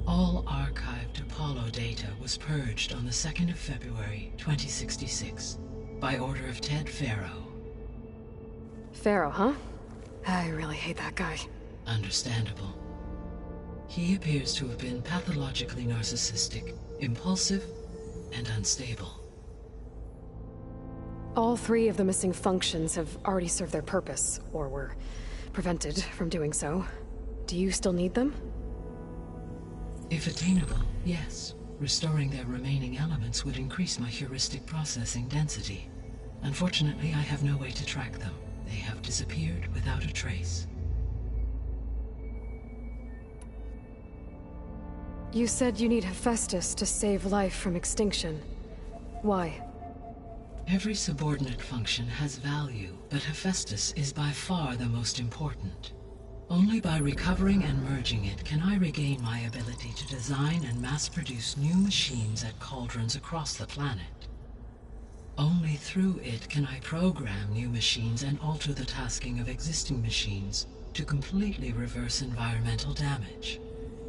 all archived Apollo data was purged on the 2nd of February, 2066, by order of Ted Faro. Faro, huh? I really hate that guy. Understandable. He appears to have been pathologically narcissistic, impulsive, and unstable. All 3 of the missing functions have already served their purpose, or were prevented from doing so. Do you still need them? If attainable, yes. Restoring their remaining elements would increase my heuristic processing density. Unfortunately, I have no way to track them. They have disappeared without a trace. You said you need Hephaestus to save life from extinction. Why? Every subordinate function has value, but Hephaestus is by far the most important. Only by recovering and merging it can I regain my ability to design and mass-produce new machines at cauldrons across the planet. Only through it can I program new machines and alter the tasking of existing machines to completely reverse environmental damage.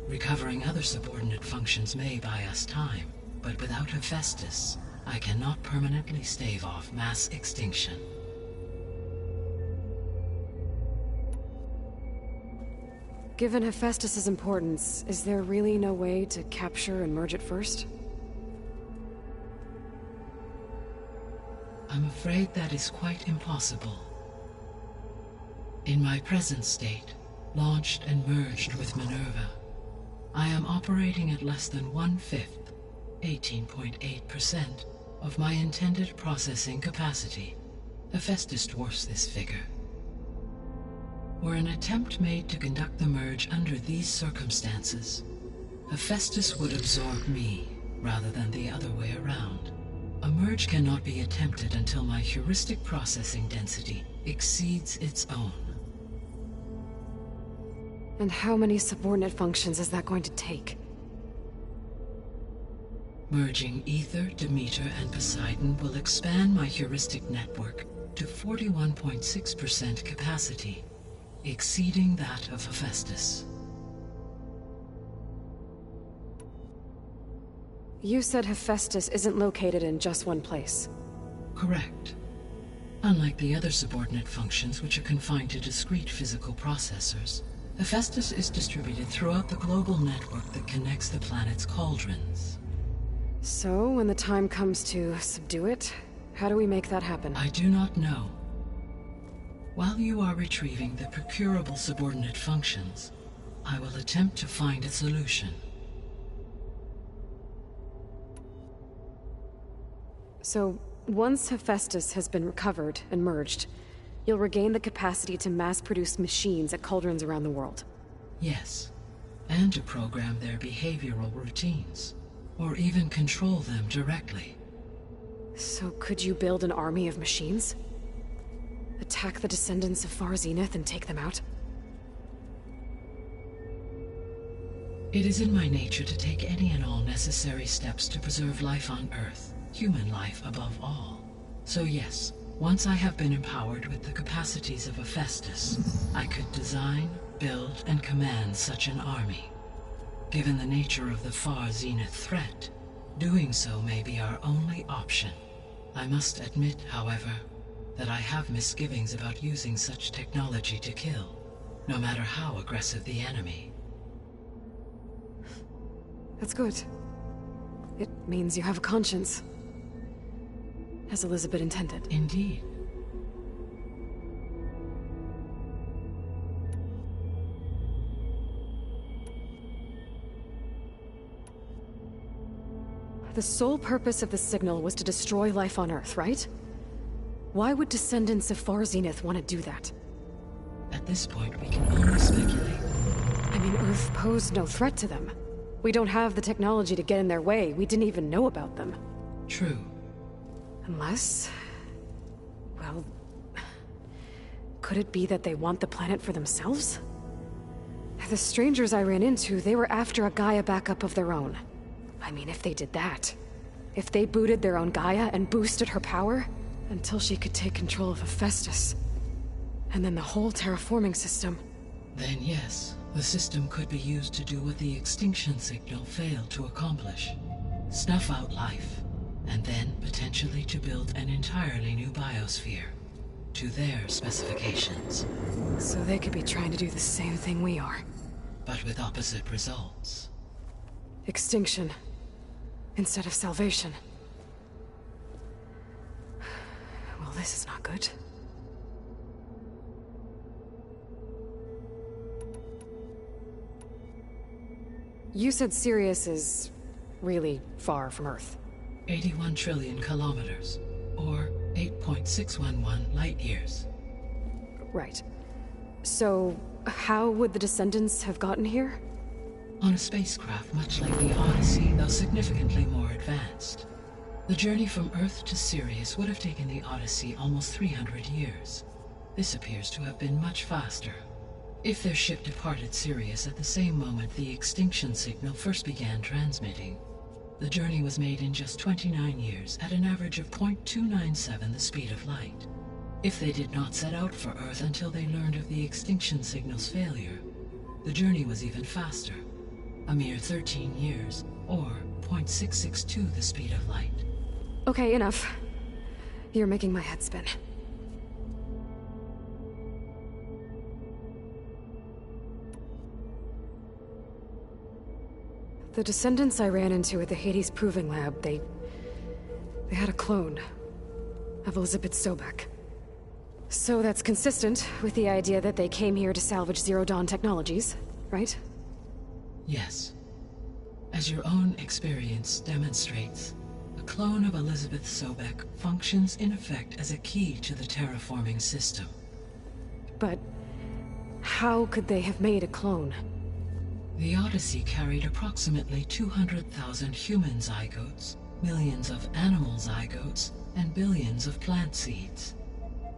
Recovering other subordinate functions may buy us time, but without Hephaestus, I cannot permanently stave off mass extinction. Given Hephaestus's importance, is there really no way to capture and merge it first? I'm afraid that is quite impossible. In my present state, launched and merged with Minerva, I am operating at less than 1/5, 18.8%, of my intended processing capacity. Hephaestus dwarfs this figure. Were an attempt made to conduct the merge under these circumstances, Hephaestus would absorb me, rather than the other way around. A merge cannot be attempted until my heuristic processing density exceeds its own. And how many subordinate functions is that going to take? Merging Ether, Demeter, and Poseidon will expand my heuristic network to 41.6% capacity, exceeding that of Hephaestus. You said Hephaestus isn't located in just one place. Correct. Unlike the other subordinate functions, which are confined to discrete physical processors, Hephaestus is distributed throughout the global network that connects the planet's cauldrons. So, when the time comes to subdue it, how do we make that happen? I do not know. While you are retrieving the procurable subordinate functions, I will attempt to find a solution. So, once Hephaestus has been recovered and merged, you'll regain the capacity to mass-produce machines at cauldrons around the world. Yes, and to program their behavioral routines, or even control them directly. So could you build an army of machines? Attack the descendants of Far Zenith and take them out? It is in my nature to take any and all necessary steps to preserve life on Earth, human life above all. So yes, once I have been empowered with the capacities of Hephaestus, I could design, build, and command such an army. Given the nature of the Far Zenith threat, doing so may be our only option. I must admit, however, that I have misgivings about using such technology to kill, no matter how aggressive the enemy. That's good. It means you have a conscience. As Elizabeth intended. Indeed. The sole purpose of the signal was to destroy life on Earth, right? Why would descendants of Far Zenith want to do that? At this point, we can only speculate. I mean, Earth posed no threat to them. We don't have the technology to get in their way. We didn't even know about them. True. Unless... well... could it be that they want the planet for themselves? The strangers I ran into, they were after a Gaia backup of their own. I mean, if they did that... if they booted their own Gaia and boosted her power... until she could take control of Hephaestus. And then the whole terraforming system... Then yes, the system could be used to do what the extinction signal failed to accomplish. Snuff out life, and then potentially to build an entirely new biosphere. To their specifications. So they could be trying to do the same thing we are. But with opposite results. Extinction. Instead of salvation. Well, this is not good. You said Sirius is really far from Earth. 81 trillion kilometers, or 8.611 light years. Right. So, how would the Descendants have gotten here? On a spacecraft much like the Odyssey, though significantly more advanced. The journey from Earth to Sirius would have taken the Odyssey almost 300 years. This appears to have been much faster. If their ship departed Sirius at the same moment the extinction signal first began transmitting, the journey was made in just 29 years at an average of 0.297 the speed of light. If they did not set out for Earth until they learned of the extinction signal's failure, the journey was even faster, a mere 13 years, or 0.662 the speed of light. Okay, enough. You're making my head spin. The Descendants I ran into at the Hades Proving Lab, they had a clone of Elizabeth Sobek. So that's consistent with the idea that they came here to salvage Zero Dawn technologies, right? Yes. As your own experience demonstrates, a clone of Elizabeth Sobek functions in effect as a key to the terraforming system. But how could they have made a clone? The Odyssey carried approximately 200,000 human zygotes, millions of animal zygotes, and billions of plant seeds.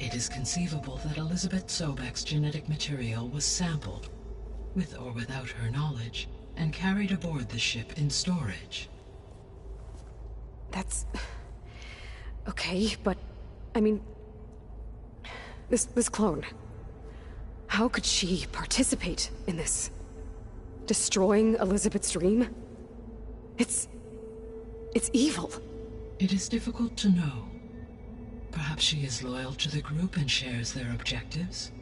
It is conceivable that Elizabeth Sobek's genetic material was sampled, with or without her knowledge, and carried aboard the ship in storage. That's... okay, but... I mean... This clone... how could she participate in this? Destroying Elizabeth's dream? It's evil. It is difficult to know. Perhaps she is loyal to the group and shares their objectives.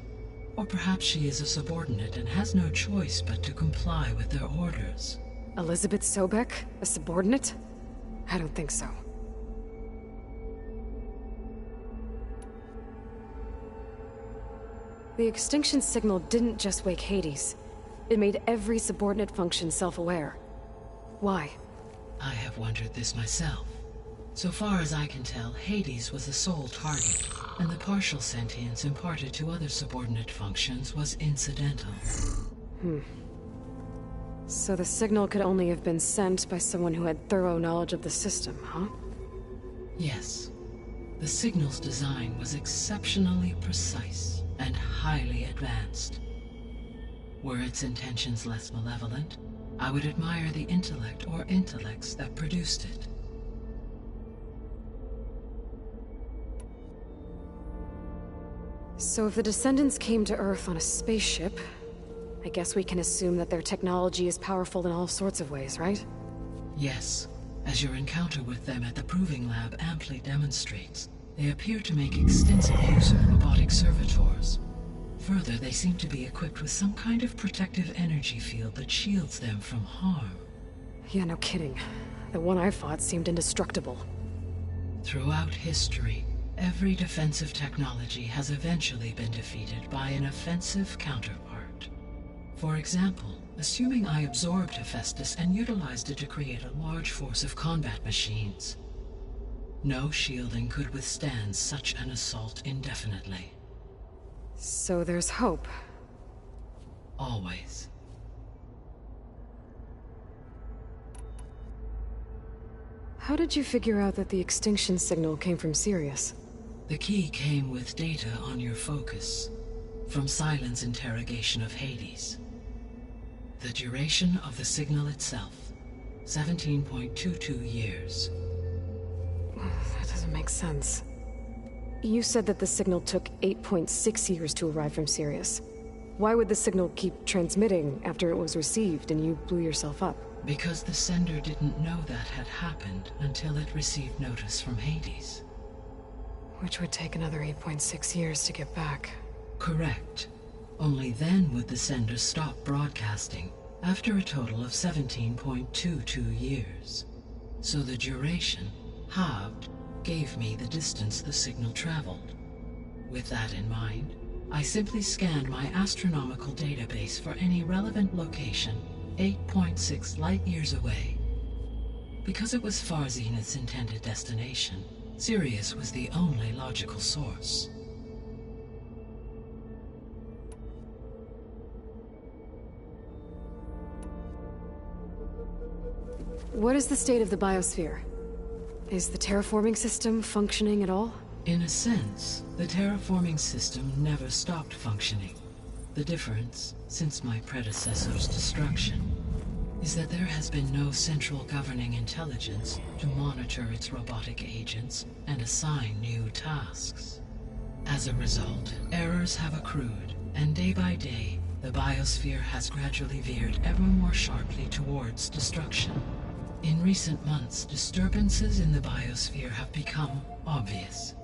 Or perhaps she is a subordinate and has no choice but to comply with their orders. Elizabeth Sobek? A subordinate? I don't think so. The extinction signal didn't just wake Hades. It made every subordinate function self-aware. Why? I have wondered this myself. So far as I can tell, Hades was the sole target, and the partial sentience imparted to other subordinate functions was incidental. So the signal could only have been sent by someone who had thorough knowledge of the system, huh? Yes. The signal's design was exceptionally precise and highly advanced. Were its intentions less malevolent, I would admire the intellect or intellects that produced it. So if the Descendants came to Earth on a spaceship, I guess we can assume that their technology is powerful in all sorts of ways, right? Yes. As your encounter with them at the Proving Lab amply demonstrates, they appear to make extensive use of robotic servitors. Further, they seem to be equipped with some kind of protective energy field that shields them from harm. Yeah, no kidding. The one I fought seemed indestructible. Throughout history, every defensive technology has eventually been defeated by an offensive counterpart. For example, assuming I absorbed Hephaestus and utilized it to create a large force of combat machines. No shielding could withstand such an assault indefinitely. So there's hope. Always. How did you figure out that the extinction signal came from Sirius? The key came with data on your focus, from Sylens' interrogation of Hades. The duration of the signal itself, 17.22 years. That doesn't make sense. You said that the signal took 8.6 years to arrive from Sirius. Why would the signal keep transmitting after it was received and you blew yourself up? Because the sender didn't know that had happened until it received notice from Hades. Which would take another 8.6 years to get back. Correct. Only then would the sender stop broadcasting, after a total of 17.22 years. So the duration, halved, gave me the distance the signal traveled. With that in mind, I simply scanned my astronomical database for any relevant location 8.6 light-years away. Because it was Far Zenith's intended destination, Sirius was the only logical source. What is the state of the biosphere? Is the terraforming system functioning at all? In a sense, the terraforming system never stopped functioning. The difference, since my predecessor's destruction, is that there has been no central governing intelligence to monitor its robotic agents and assign new tasks. As a result, errors have accrued, and day by day, the biosphere has gradually veered ever more sharply towards destruction. In recent months, disturbances in the biosphere have become obvious.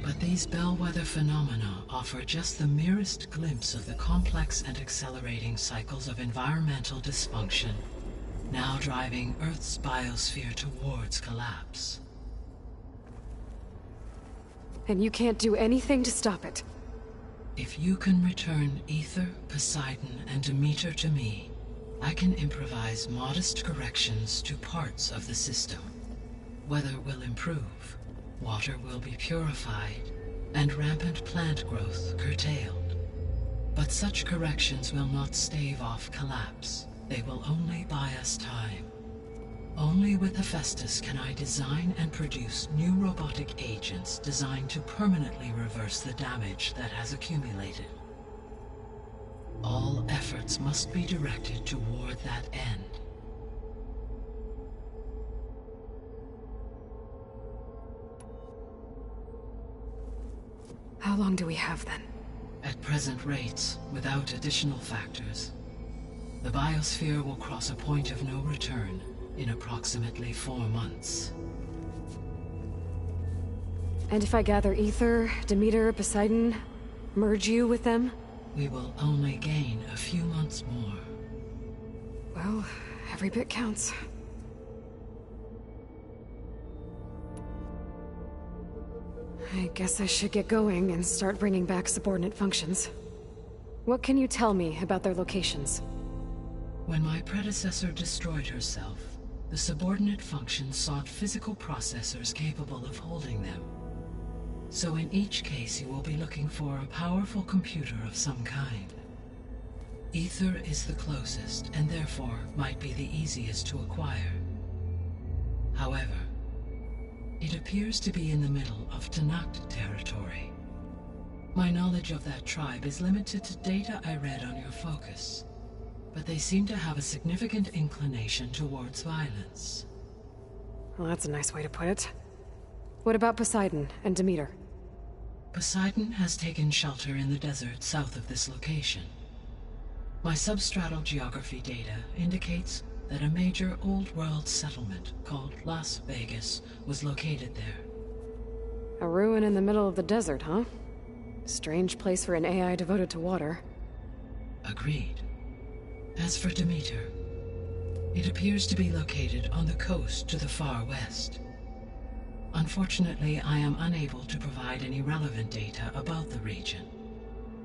But these bellwether phenomena offer just the merest glimpse of the complex and accelerating cycles of environmental dysfunction, now driving Earth's biosphere towards collapse. And you can't do anything to stop it? If you can return Aether, Poseidon, and Demeter to me, I can improvise modest corrections to parts of the system. Weather will improve, water will be purified, and rampant plant growth curtailed. But such corrections will not stave off collapse. They will only buy us time. Only with Hephaestus can I design and produce new robotic agents designed to permanently reverse the damage that has accumulated. All efforts must be directed toward that end. How long do we have then? At present rates, without additional factors, the biosphere will cross a point of no return in approximately 4 months. And if I gather Aether, Demeter, Poseidon, merge you with them? We will only gain a few months more. Well, every bit counts. I guess I should get going and start bringing back subordinate functions. What can you tell me about their locations? When my predecessor destroyed herself, the subordinate functions sought physical processors capable of holding them. So in each case you will be looking for a powerful computer of some kind. Aether is the closest, and therefore might be the easiest to acquire. However, it appears to be in the middle of Tenakth territory. My knowledge of that tribe is limited to data I read on your focus, but they seem to have a significant inclination towards violence. Well, that's a nice way to put it. What about Poseidon and Demeter? Poseidon has taken shelter in the desert south of this location. My substratal geography data indicates that a major old-world settlement called Las Vegas was located there. A ruin in the middle of the desert, huh? Strange place for an AI devoted to water. Agreed. As for Demeter, it appears to be located on the coast to the far west. Unfortunately, I am unable to provide any relevant data about the region.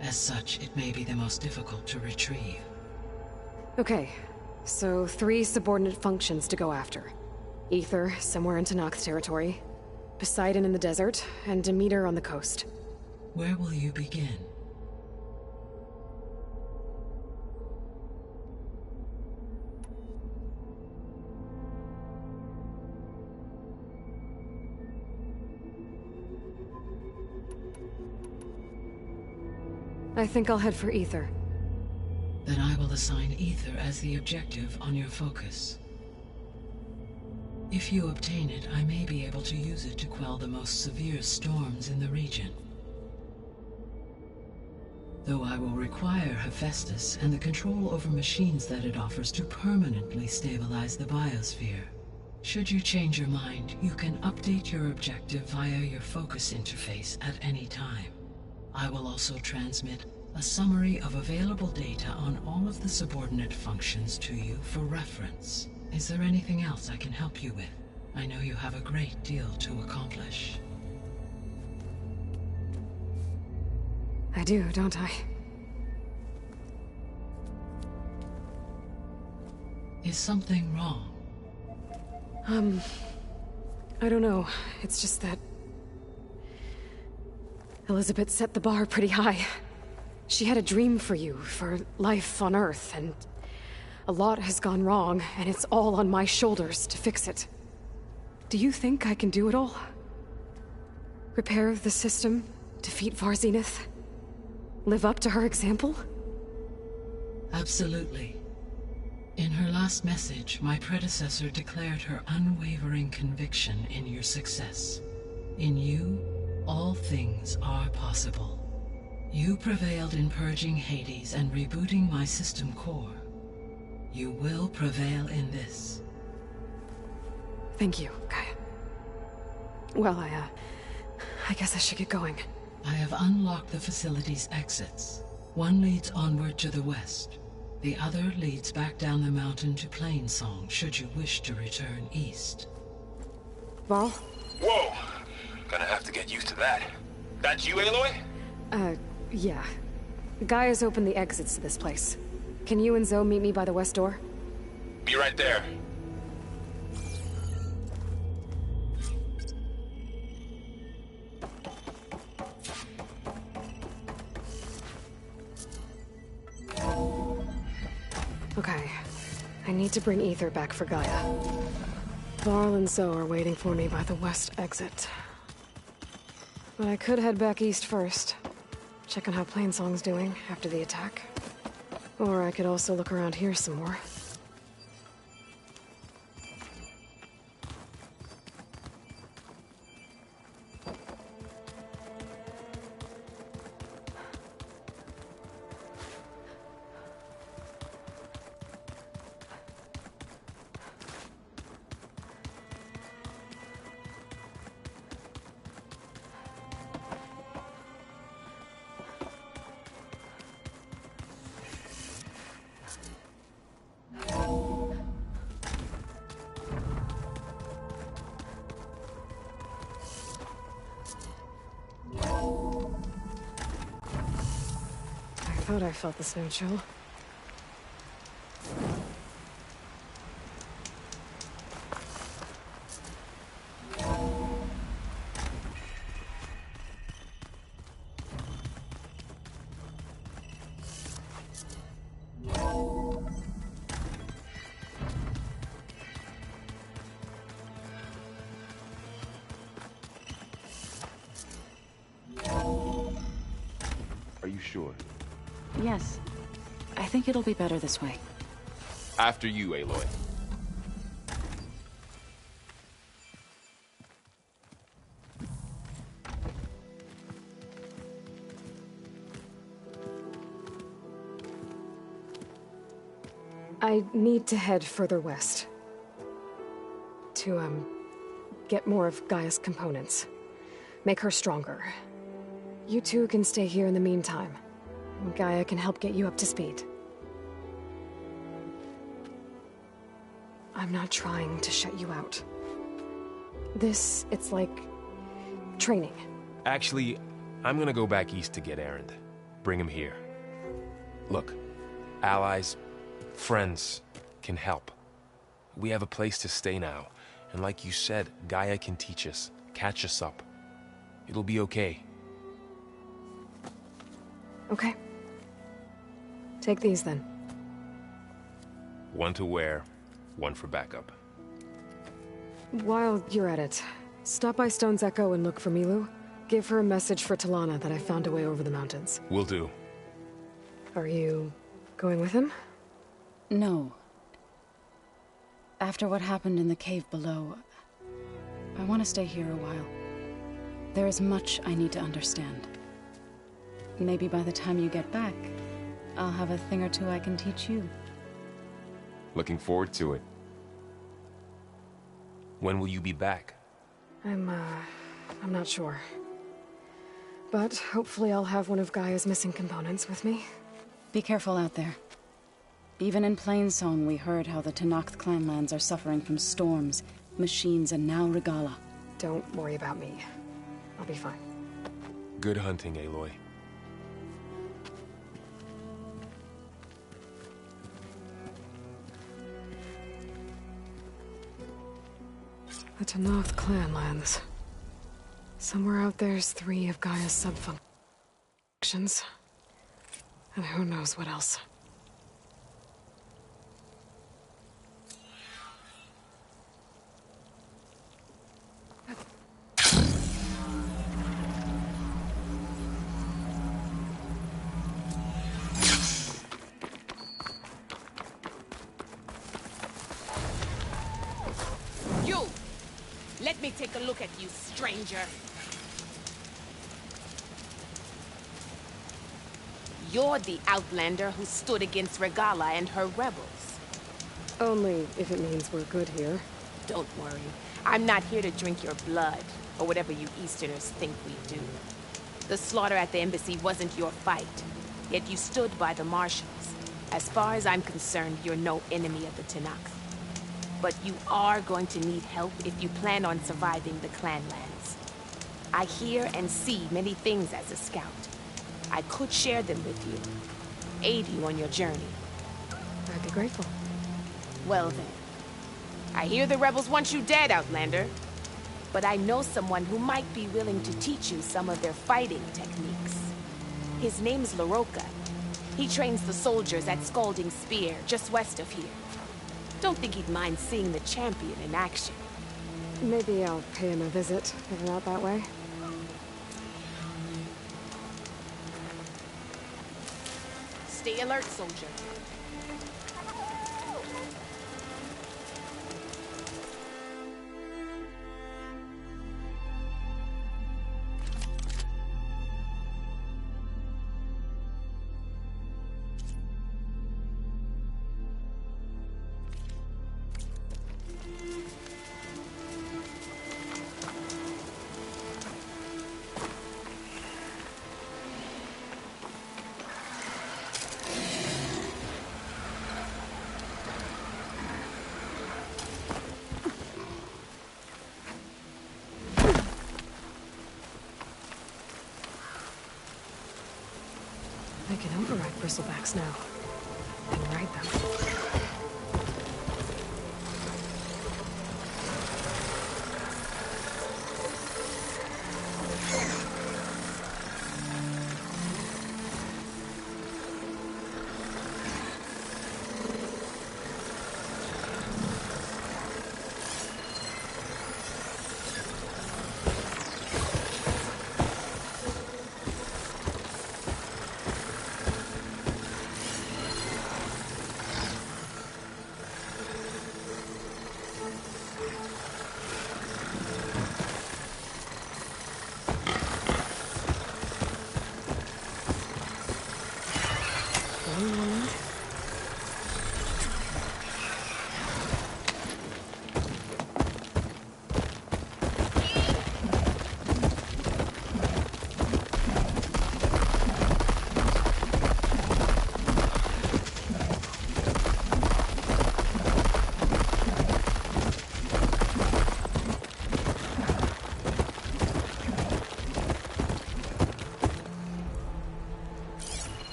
As such, it may be the most difficult to retrieve. Okay, so 3 subordinate functions to go after. Aether, somewhere in Tenakth territory, Poseidon in the desert, and Demeter on the coast. Where will you begin? I think I'll head for Ether. Then I will assign Ether as the objective on your focus. If you obtain it, I may be able to use it to quell the most severe storms in the region. Though I will require Hephaestus and the control over machines that it offers to permanently stabilize the biosphere. Should you change your mind, you can update your objective via your focus interface at any time. I will also transmit a summary of available data on all of the subordinate functions to you for reference. Is there anything else I can help you with? I know you have a great deal to accomplish. I do, don't I? Is something wrong? I don't know. It's just that Elizabeth set the bar pretty high. She had a dream for you, for life on Earth, and a lot has gone wrong, and it's all on my shoulders to fix it. Do you think I can do it all? Repair the system, defeat Varzinith, live up to her example? Absolutely. In her last message, my predecessor declared her unwavering conviction in your success. In you, all things are possible. You prevailed in purging Hades and rebooting my system core. You will prevail in this. Thank you, Gaia. Well, I guess I should get going. I have unlocked the facility's exits. One leads onward to the west. The other leads back down the mountain to Plainsong, should you wish to return east. Varl? Whoa! Gonna have to get used to that. That's you, Aloy? Yeah. Gaia's opened the exits to this place. Can you and Zoe meet me by the west door? Be right there. Okay. I need to bring Ether back for Gaia. Varl and Zoe are waiting for me by the west exit. But I could head back east first. Check on how Plainsong's doing after the attack. Or I could also look around here some more. I thought I felt the snow chill. Are you sure? Yes. I think it'll be better this way. After you, Aloy. I need to head further west. To, get more of Gaia's components. Make her stronger. You two can stay here in the meantime. Gaia can help get you up to speed. I'm not trying to shut you out. It's like training. Actually, I'm gonna go back east to get Erend. Bring him here. Look, allies, friends can help. We have a place to stay now, and like you said, Gaia can teach us, catch us up. It'll be okay. Okay. Take these then. One to wear, one for backup. While you're at it, stop by Stone's Echo and look for Milu. Give her a message for Talana that I found a way over the mountains. Will do. Are you going with him? No. After what happened in the cave below, I want to stay here a while. There is much I need to understand. Maybe by the time you get back, I'll have a thing or two I can teach you. Looking forward to it. When will you be back? I'm not sure. But hopefully I'll have one of Gaia's missing components with me. Be careful out there. Even in Plainsong, we heard how the Tenakth clanlands are suffering from storms, machines, and now Regalla. Don't worry about me. I'll be fine. Good hunting, Aloy. The Tenakth clanlands. Somewhere out there's 3 of Gaia's subfunctions. And who knows what else. You! Let me take a look at you, stranger. You're the Outlander who stood against Regalla and her rebels. Only if it means we're good here. Don't worry. I'm not here to drink your blood, or whatever you Easterners think we do. The slaughter at the embassy wasn't your fight, yet you stood by the Marshals. As far as I'm concerned, you're no enemy of the Tenakth. But you are going to need help if you plan on surviving the clanlands. I hear and see many things as a scout. I could share them with you, aid you on your journey. I'd be grateful. Well then. I hear the rebels want you dead, Outlander. But I know someone who might be willing to teach you some of their fighting techniques. His name's Laroka. He trains the soldiers at Scalding Spear, just west of here. Don't think he'd mind seeing the champion in action. Maybe I'll pay him a visit, if not that way. Stay alert, soldier. I can override bristlebacks now. And ride them.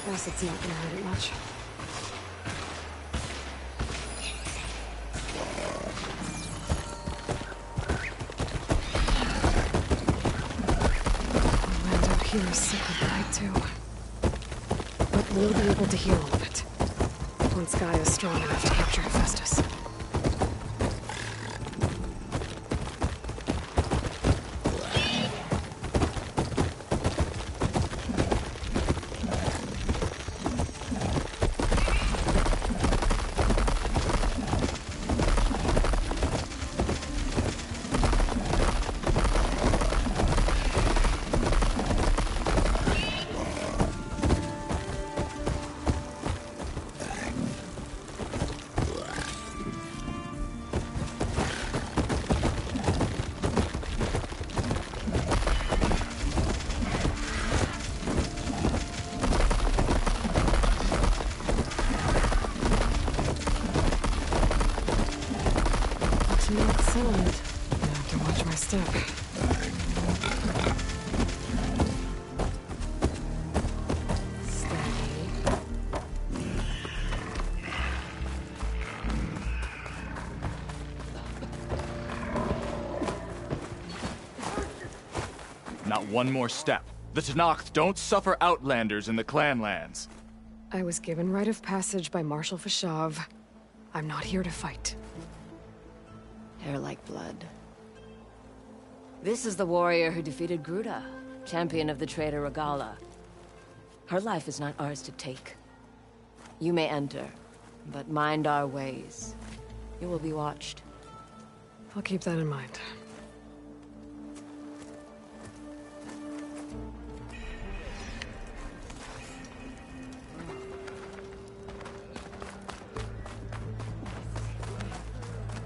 Guess it's not gonna hurt it much. The land out here is sick of blight too. But we'll be able to heal all of it. Once Gaia is strong enough to capture Hephaestus. Not one more step. The Tenakth don't suffer outlanders in the Clanlands. I was given rite of passage by Marshal Fashav. I'm not here to fight. Hair like blood. This is the warrior who defeated Gruta, champion of the traitor Regalla. Her life is not ours to take. You may enter, but mind our ways. You will be watched. I'll keep that in mind.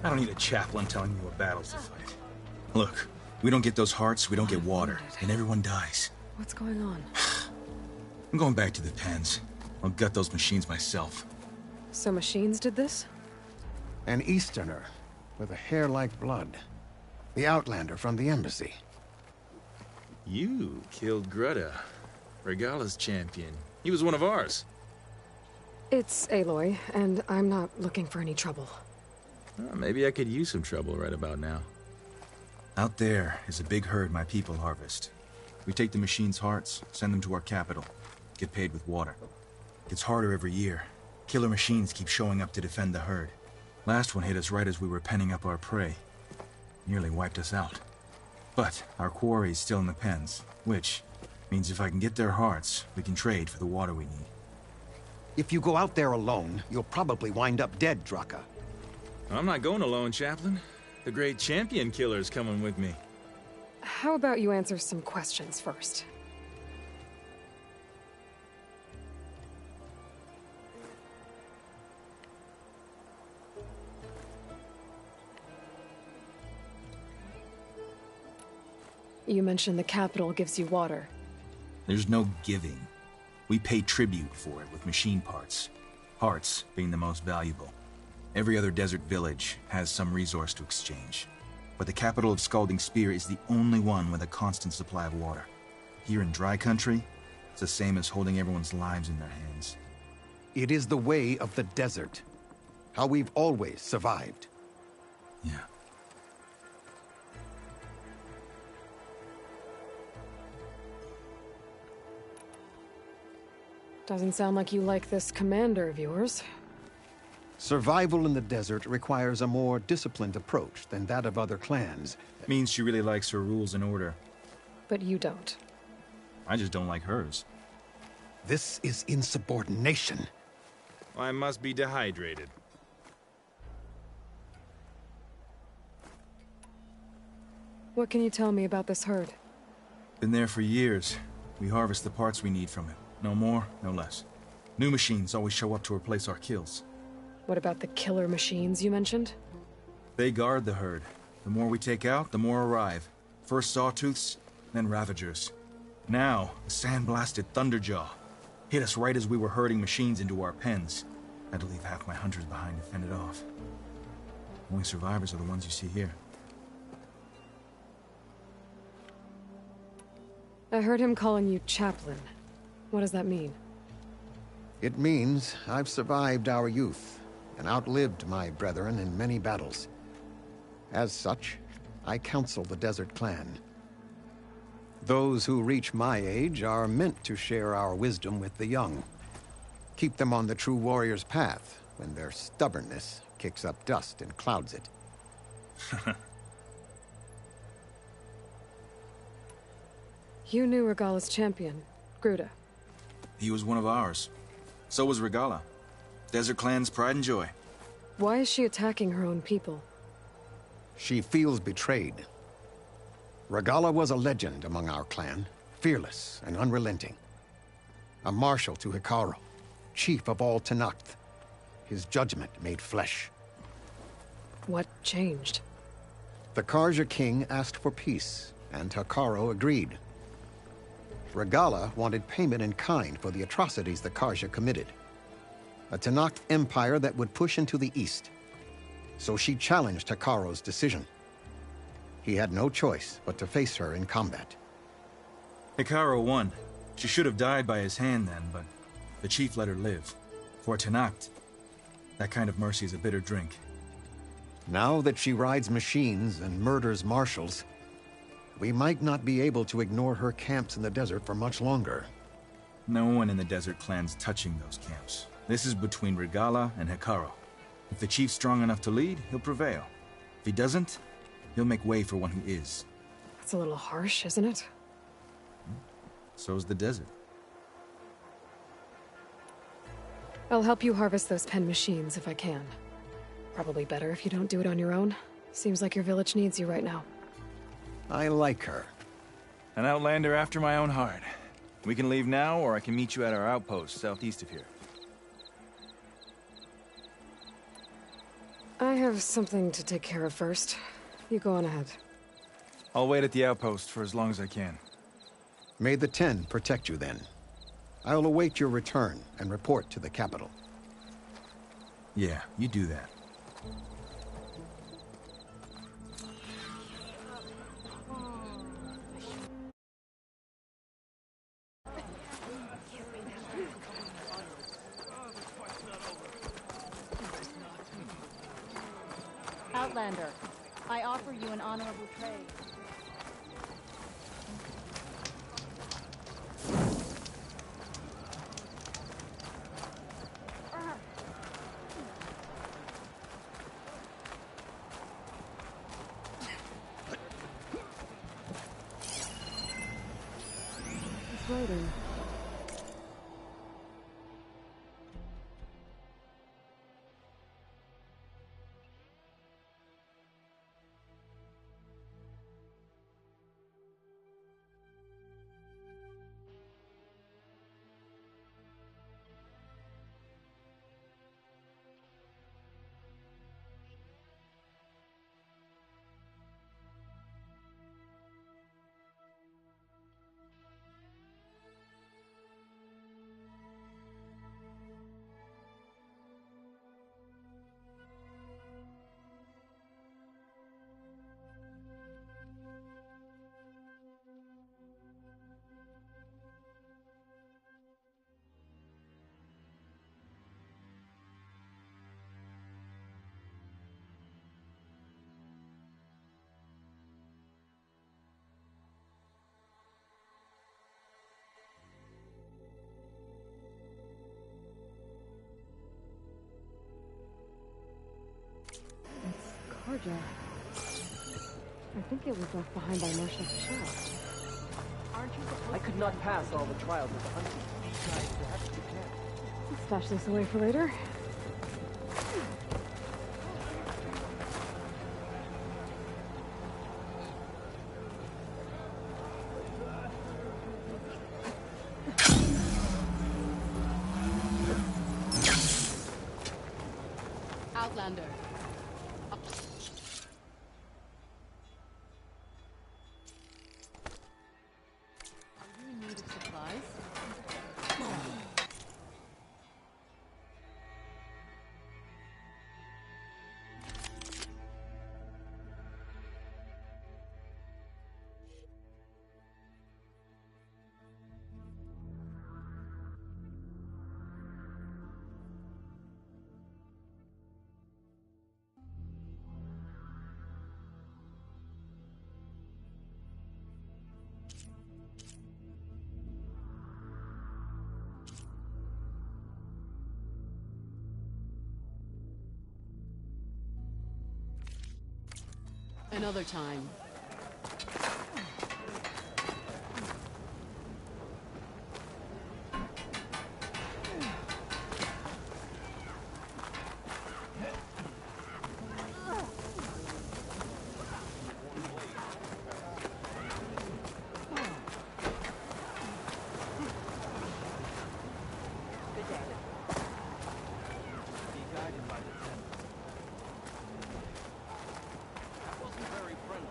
I don't need a chaplain telling me what battles to fight. Look, we don't get those hearts, we don't get water, and everyone dies. What's going on? I'm going back to the pens. I'll gut those machines myself. So machines did this? An Easterner with a hair like blood. The Outlander from the Embassy. You killed Greta, Regalla's champion. He was one of ours. It's Aloy, and I'm not looking for any trouble. Well, maybe I could use some trouble right about now. Out there is a big herd my people harvest. We take the machines' hearts, send them to our capital, get paid with water. It's harder every year. Killer machines keep showing up to defend the herd. Last one hit us right as we were penning up our prey. Nearly wiped us out. But our quarry is still in the pens, which means if I can get their hearts, we can trade for the water we need. If you go out there alone, you'll probably wind up dead, Draka. I'm not going alone, Chaplain. The great champion killer's coming with me. How about you answer some questions first? You mentioned the capital gives you water. There's no giving. We pay tribute for it with machine parts. Hearts being the most valuable. Every other desert village has some resource to exchange. But the capital of Scalding Spear is the only one with a constant supply of water. Here in dry country, it's the same as holding everyone's lives in their hands. It is the way of the desert. How we've always survived. Yeah. Doesn't sound like you like this commander of yours. Survival in the desert requires a more disciplined approach than that of other clans. It means she really likes her rules and order. But you don't. I just don't like hers. This is insubordination. I must be dehydrated. What can you tell me about this herd? Been there for years. We harvest the parts we need from it. No more, no less. New machines always show up to replace our kills. What about the killer machines you mentioned? They guard the herd. The more we take out, the more arrive. First Sawtooths, then Ravagers. Now, the sand-blasted Thunderjaw. Hit us right as we were herding machines into our pens. Had to leave half my hunters behind to fend it off. Only survivors are the ones you see here. I heard him calling you Chaplain. What does that mean? It means I've survived our youth and outlived my brethren in many battles. As such, I counsel the Desert Clan. Those who reach my age are meant to share our wisdom with the young. Keep them on the true warrior's path when their stubbornness kicks up dust and clouds it. You knew Regalla's champion, Gruta. He was one of ours. So was Regalla. Desert Clan's pride and joy. Why is she attacking her own people? She feels betrayed. Regalla was a legend among our clan, fearless and unrelenting. A marshal to Hekarro, chief of all Tenakth. His judgment made flesh. What changed? The Carja king asked for peace, and Hekarro agreed. Regalla wanted payment in kind for the atrocities the Carja committed. A Tenakth empire that would push into the east. So she challenged Hekarro's decision. he had no choice but to face her in combat. Hekarro won. She should have died by his hand then, but the chief let her live. For Tenakth, that kind of mercy is a bitter drink. Now that she rides machines and murders marshals, we might not be able to ignore her camps in the desert for much longer. No one in the Desert Clan's touching those camps. This is between Regalla and Hekarro. If the chief's strong enough to lead, he'll prevail. If he doesn't, he'll make way for one who is. That's a little harsh, isn't it? So's the desert. I'll help you harvest those pen machines if I can. Probably better if you don't do it on your own. Seems like your village needs you right now. I like her. An outlander after my own heart. We can leave now, or I can meet you at our outpost southeast of here. I have something to take care of first. You go on ahead. I'll wait at the outpost for as long as I can. May the Ten protect you then. I'll await your return and report to the capital. Yeah, you do that. Outlander, I offer you an honorable trade. It's waiting. Carja. I think it was left behind by Marshal Shah. I could not pass all the trials of the hunting. Perhaps you can. Let's stash this away for later. Outlander. Another time. Wasn't very friendly.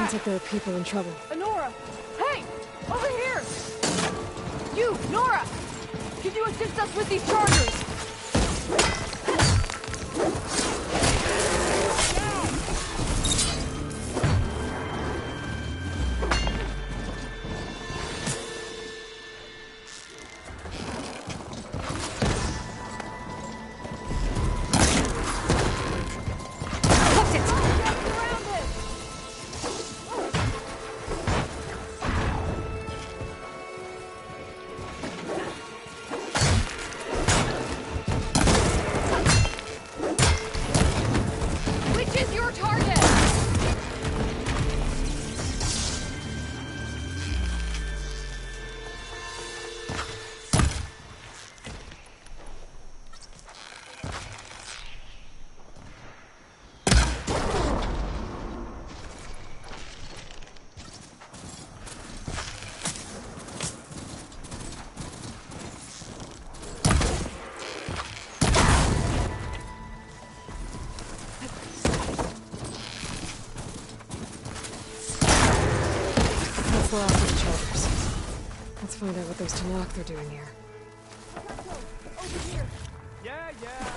Sounds like there are people in trouble. Nora! Hey! Over here! You, Nora! Can you assist us with these chargers? We're off with the chargers. Let's find out what those Tenakth are doing here. Over here! Yeah, yeah.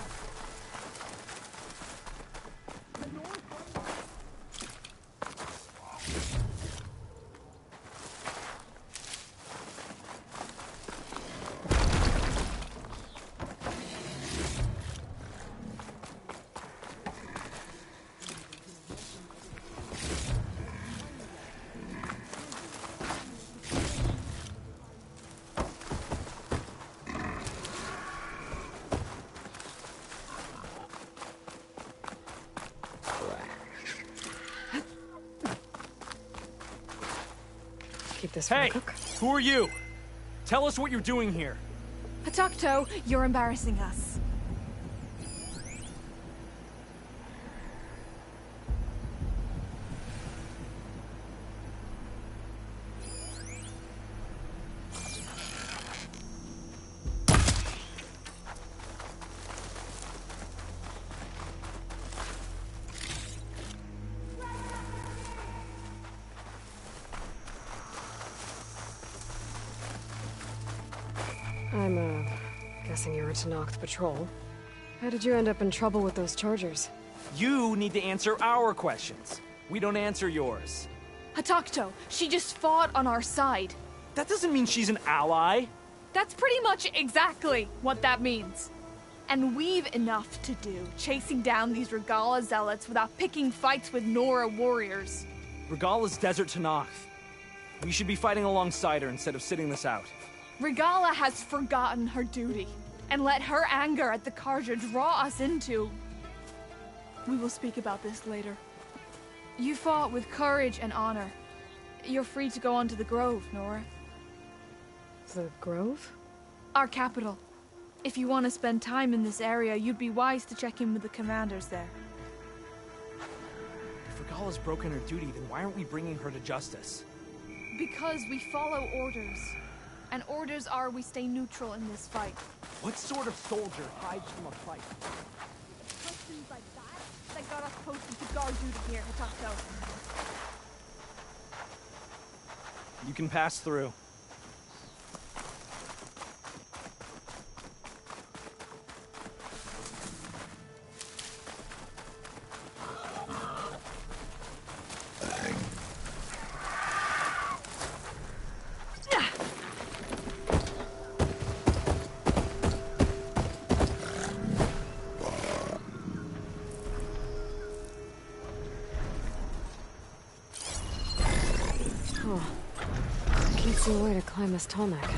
Keep this Hey, cook. who are you? Tell us what you're doing here. Hatakto, you're embarrassing us. I'm, guessing you're a Tenakth patrol. How did you end up in trouble with those chargers? You need to answer our questions. We don't answer yours. Hatakto, she just fought on our side. That doesn't mean she's an ally. That's pretty much exactly what that means. And we've enough to do, chasing down these Regalla zealots without picking fights with Nora warriors. Regalla's Desert Tenakth. We should be fighting alongside her instead of sitting this out. Regalla has forgotten her duty, and let her anger at the Carja draw us into... We will speak about this later. You fought with courage and honor. You're free to go on to the Grove, Nora. The Grove? Our capital. If you want to spend time in this area, you'd be wise to check in with the commanders there. If Regalla's broken her duty, then why aren't we bringing her to justice? Because we follow orders. And orders are we stay neutral in this fight. What sort of soldier hides from a fight? Questions like that got us posted to guard duty here, Hatakto. You can pass through. Can't see a way to climb this tall neck.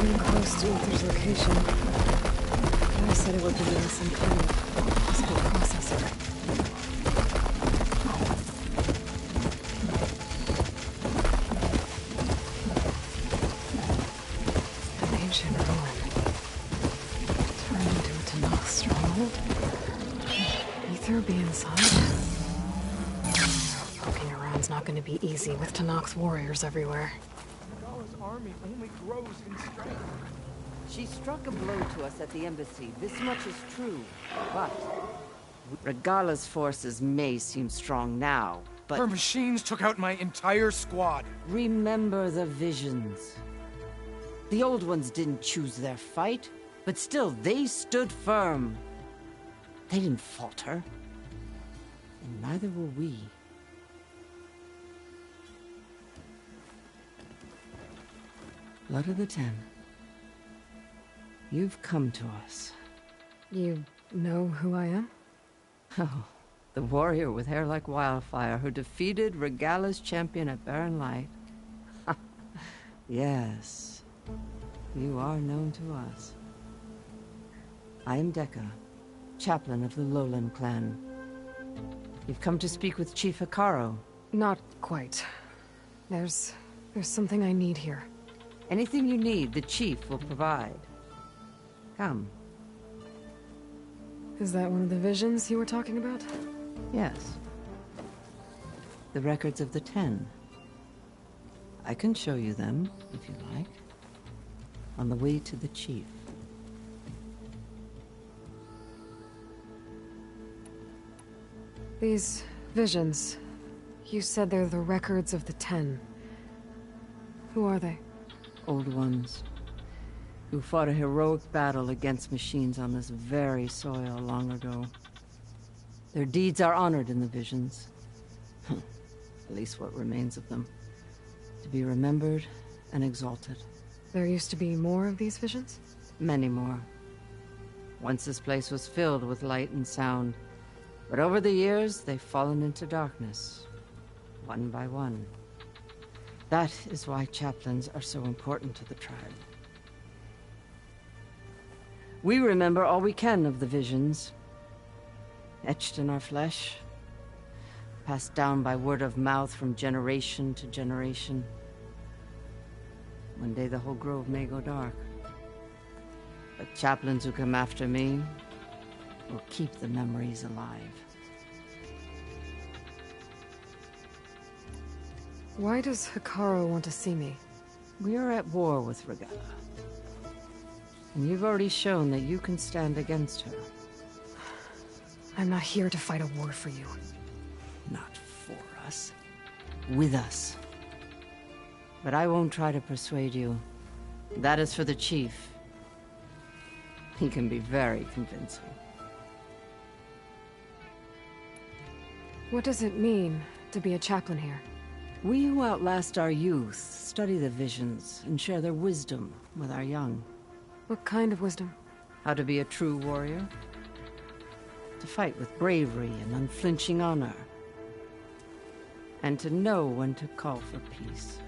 getting close to Uther's location. I said it would be in some kind of possible processor. An ancient ruin. Turned into a Tanakh stronghold. Uther be inside? Poking around's not going to be easy with Tanakh's warriors everywhere. Regalla's army only grows in strength. She struck a blow to us at the embassy. This much is true. But Regalla's forces may seem strong now, but her machines took out my entire squad. Remember the visions. The old ones didn't choose their fight, but still they stood firm. They didn't falter. And neither will we. Blood of the Ten. You've come to us. You know who I am? Oh, the warrior with hair like wildfire who defeated Regalla's champion at Barren Light. Yes, you are known to us. I am Dekka, chaplain of the Lowland clan. You've come to speak with Chief Hekarro. Not quite. There's something I need here. Anything you need, the chief will provide. Come. Is that one of the visions you were talking about? Yes. The records of the Ten. I can show you them, if you like. On the way to the chief. These visions, you said they're the records of the Ten. Who are they? Old ones. Who fought a heroic battle against machines on this very soil long ago. Their deeds are honored in the visions. At least what remains of them. To be remembered and exalted. There used to be more of these visions? Many more. Once this place was filled with light and sound. But over the years, they've fallen into darkness. One by one. That is why chaplains are so important to the tribe. We remember all we can of the visions. Etched in our flesh. Passed down by word of mouth from generation to generation. One day the whole grove may go dark. But chaplains who come after me will keep the memories alive. Why does Hekarro want to see me? We are at war with Regalla. And you've already shown that you can stand against her. I'm not here to fight a war for you. Not for us. With us. But I won't try to persuade you. That is for the chief. He can be very convincing. What does it mean to be a chaplain here? We who outlast our youth study the visions and share their wisdom with our young. What kind of wisdom? How to be a true warrior. To fight with bravery and unflinching honor. And to know when to call for peace.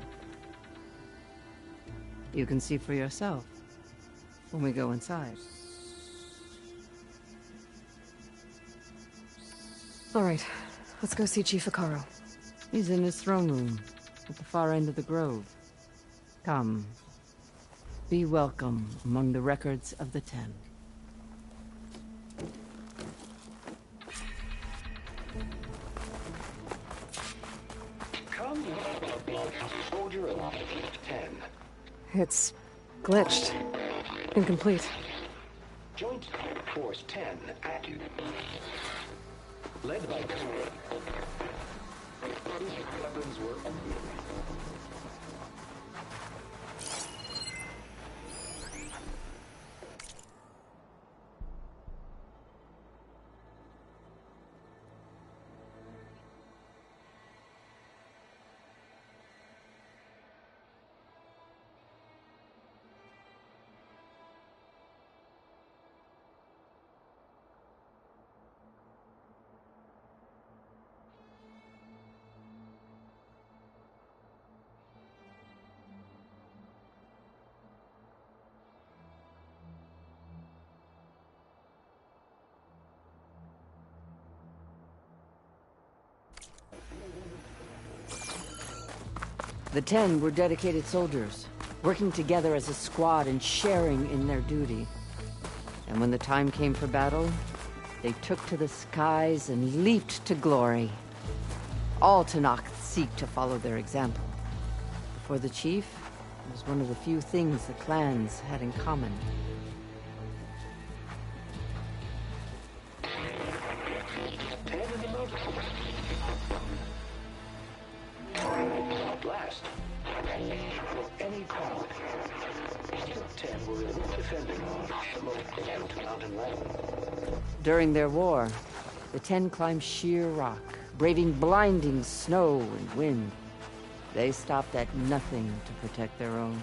You can see for yourself when we go inside. All right, let's go see Chief Hekarro. He's in his throne room, at the far end of the grove. Come. Be welcome among the records of the Ten. Come, soldier of 10. It's glitched. Incomplete. Joint Force 10 active. Led by weapons were The 10 were dedicated soldiers, working together as a squad and sharing in their duty. And when the time came for battle, they took to the skies and leaped to glory. All Tenakth seek to follow their example. For the chief, it was one of the few things the clans had in common. At last, at any cost, the 10 were defending the most remote mountain land. During their war, the 10 climbed sheer rock, braving blinding snow and wind. They stopped at nothing to protect their own.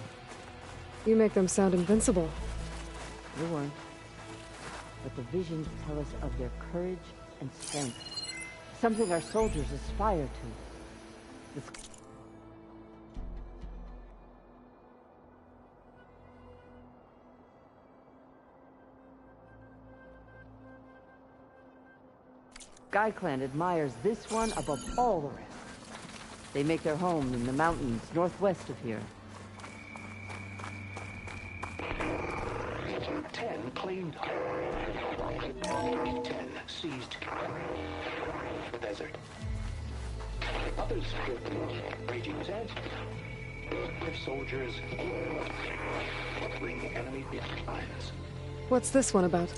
You make them sound invincible. They weren't. But the visions tell us of their courage and strength. Something our soldiers aspire to. Sky Clan admires this one above all the rest. They make their home in the mountains northwest of here. 10 claimed 10 seized the desert. Others raging sands. If soldiers bring enemy lines. What's this one about?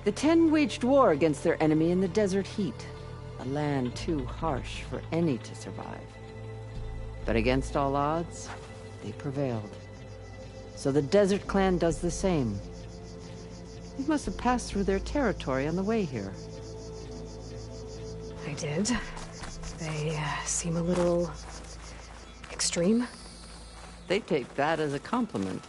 The 10 waged war against their enemy in the desert heat, a land too harsh for any to survive. But against all odds, they prevailed. So the Desert Clan does the same. You must have passed through their territory on the way here. I did. They seem a little extreme. They take that as a compliment.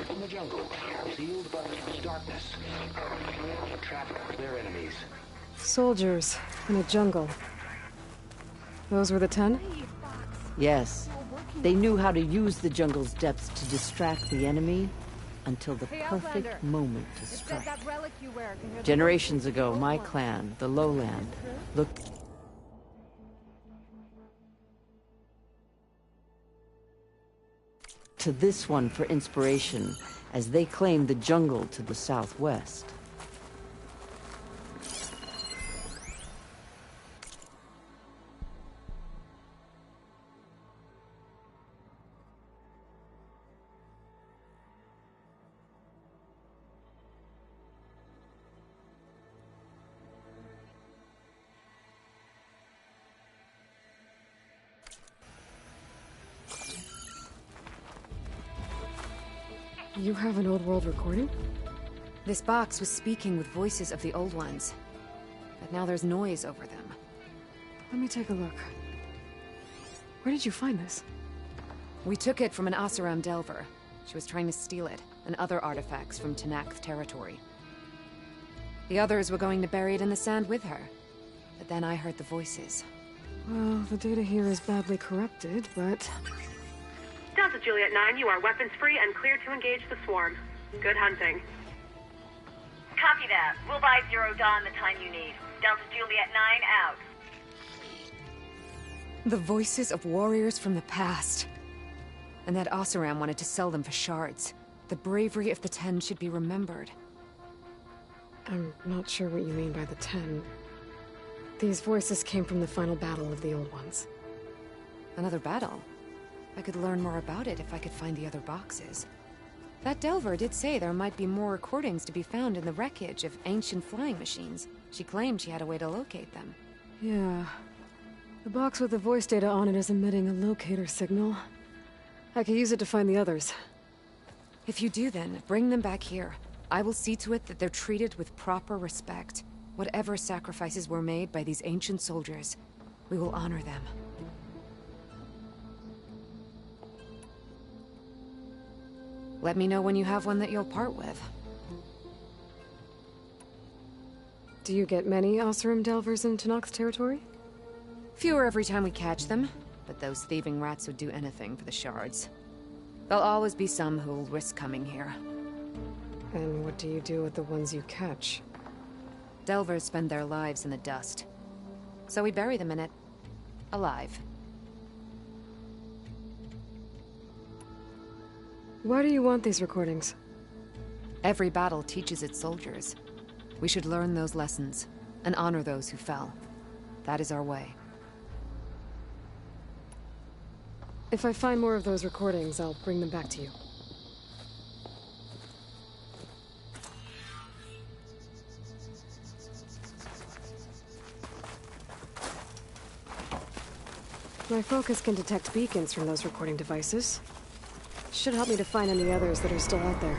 In the jungle, sealed by darkness, trap their enemies. Soldiers in a jungle. Those were the 10? Yes. They knew how to use the jungle's depths to distract the enemy until the perfect moment to strike. Generations ago, my clan, the Lowland, looked to this one for inspiration as they claimed the jungle to the southwest. You have an old world recording? This box was speaking with voices of the old ones. But now there's noise over them. Let me take a look. Where did you find this? We took it from an Oseram Delver. She was trying to steal it, and other artifacts from Tenakth territory. The others were going to bury it in the sand with her. But then I heard the voices. Well, the data here is badly corrupted, but... Delta Juliet 9, you are weapons-free and clear to engage the swarm. Good hunting. Copy that. We'll buy Zero Dawn the time you need. Delta Juliet 9 out. The voices of warriors from the past. And that Oseram wanted to sell them for shards. The bravery of the 10 should be remembered. I'm not sure what you mean by the 10. These voices came from the final battle of the Old Ones. Another battle? I could learn more about it if I could find the other boxes. That Delver did say there might be more recordings to be found in the wreckage of ancient flying machines. She claimed she had a way to locate them. Yeah. The box with the voice data on it is emitting a locator signal. I could use it to find the others. If you do then, bring them back here. I will see to it that they're treated with proper respect. Whatever sacrifices were made by these ancient soldiers, we will honor them. Let me know when you have one that you'll part with. Do you get many Oseram delvers into Nox territory? Fewer every time we catch them, but those thieving rats would do anything for the shards. There'll always be some who'll risk coming here. And what do you do with the ones you catch? Delvers spend their lives in the dust. So we bury them in it. Alive. Why do you want these recordings? Every battle teaches its soldiers. We should learn those lessons, and honor those who fell. That is our way. If I find more of those recordings, I'll bring them back to you. My focus can detect beacons from those recording devices. Should help me to find any others that are still out there.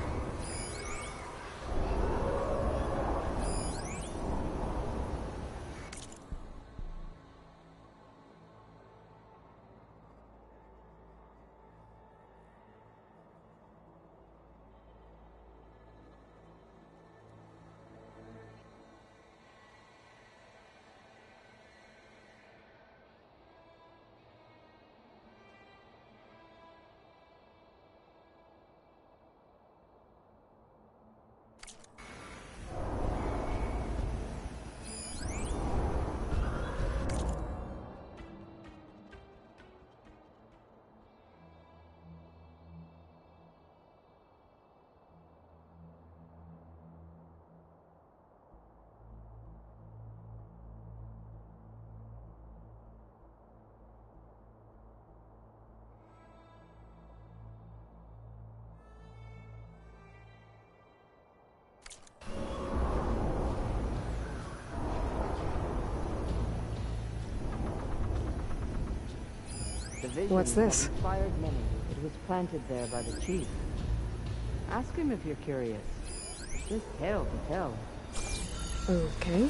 What's this? Inspired many. It was planted there by the chief. Ask him if you're curious. It's his tale to tell. Okay.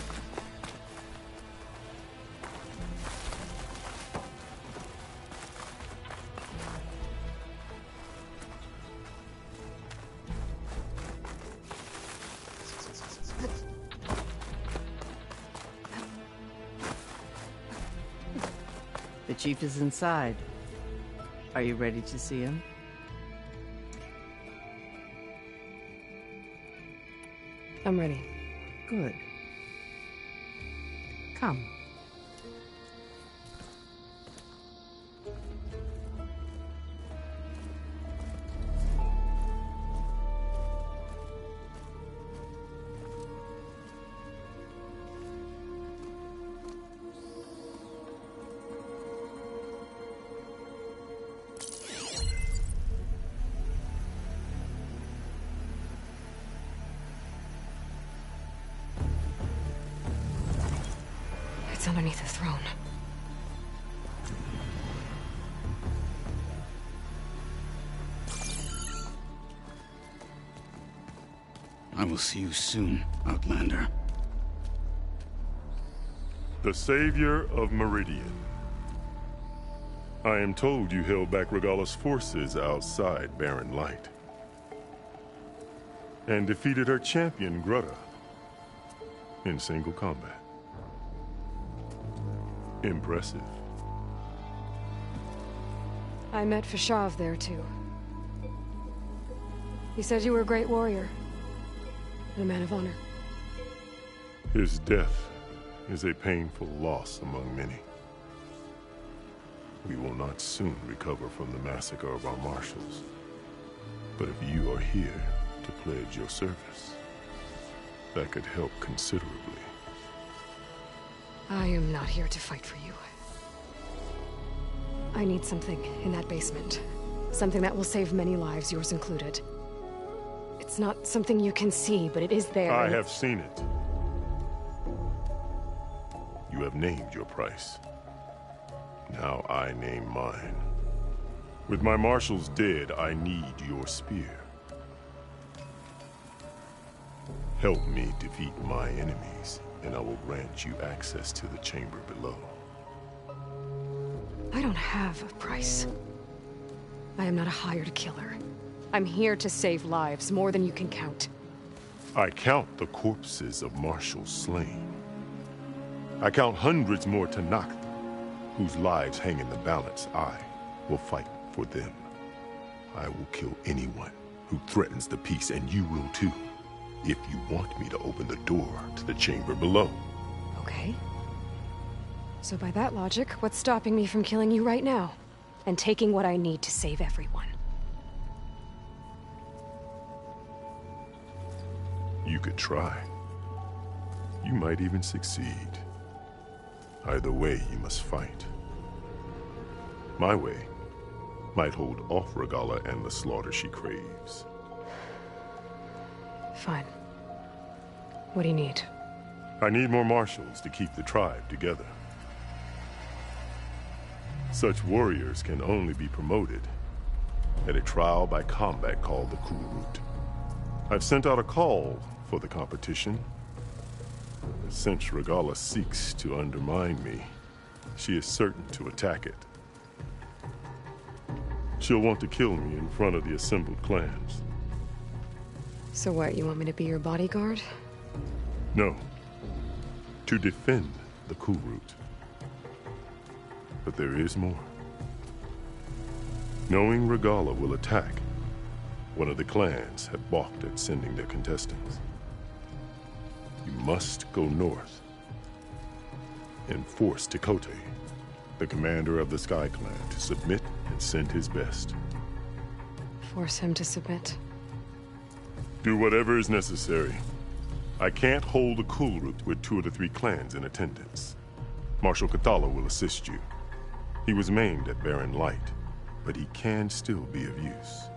The chief is inside. Are you ready to see him? I'm ready. Good. Come. It's underneath the throne. I will see you soon, Outlander. The savior of Meridian. I am told you held back Regalla's forces outside Barren Light. And defeated her champion, Grudda, in single combat. Impressive. I met Fashav there, too. He said you were a great warrior. And a man of honor. His death is a painful loss among many. We will not soon recover from the massacre of our marshals. But if you are here to pledge your service, that could help considerably. I am not here to fight for you. I need something in that basement. Something that will save many lives, yours included. It's not something you can see, but it is there. I have seen it. You have named your price. Now I name mine. With my marshals dead, I need your spear. Help me defeat my enemies, and I will grant you access to the chamber below. I don't have a price. I am not a hired killer. I'm here to save lives, more than you can count. I count the corpses of marshals slain. I count hundreds more Tenakth, whose lives hang in the balance. I will fight for them. I will kill anyone who threatens the peace, and you will too, if you want me to open the door to the chamber below. Okay. So by that logic, what's stopping me from killing you right now? And taking what I need to save everyone? You could try. You might even succeed. Either way, you must fight. My way might hold off Regalla and the slaughter she craves. Fine. What do you need? I need more marshals to keep the tribe together. Such warriors can only be promoted at a trial by combat called the Kulrut. I've sent out a call for the competition. Since Regalla seeks to undermine me, she is certain to attack it. She'll want to kill me in front of the assembled clans. So what, you want me to be your bodyguard? No. To defend the Kulrut. But there is more. Knowing Regalla will attack, one of the clans have balked at sending their contestants. You must go north and force Tekotteh, the commander of the Sky Clan, to submit and send his best. Force him to submit? Do whatever is necessary. I can't hold a Kulrut with 2 of the 3 clans in attendance. Marshal Kothalla will assist you. He was maimed at Barren Light, but he can still be of use.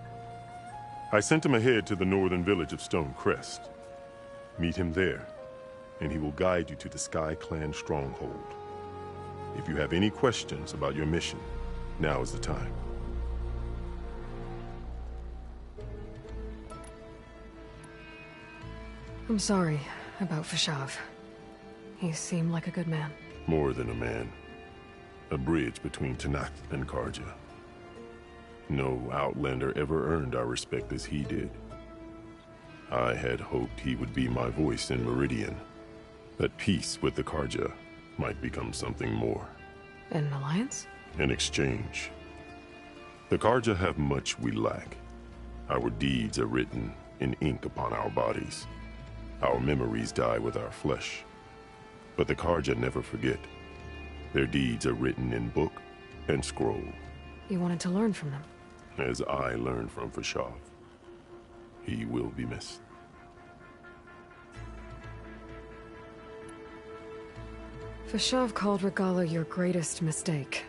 I sent him ahead to the northern village of Stone Crest. Meet him there, and he will guide you to the Sky Clan stronghold. If you have any questions about your mission, now is the time. I'm sorry about Fashav. He seemed like a good man. More than a man. A bridge between Tenakth and Carja. No Outlander ever earned our respect as he did. I had hoped he would be my voice in Meridian. That peace with the Carja might become something more. An alliance? In exchange. The Carja have much we lack. Our deeds are written in ink upon our bodies. Our memories die with our flesh. But the Carja never forget. Their deeds are written in book and scroll. You wanted to learn from them? As I learned from Fashav. He will be missed. Fashav called Regalla your greatest mistake.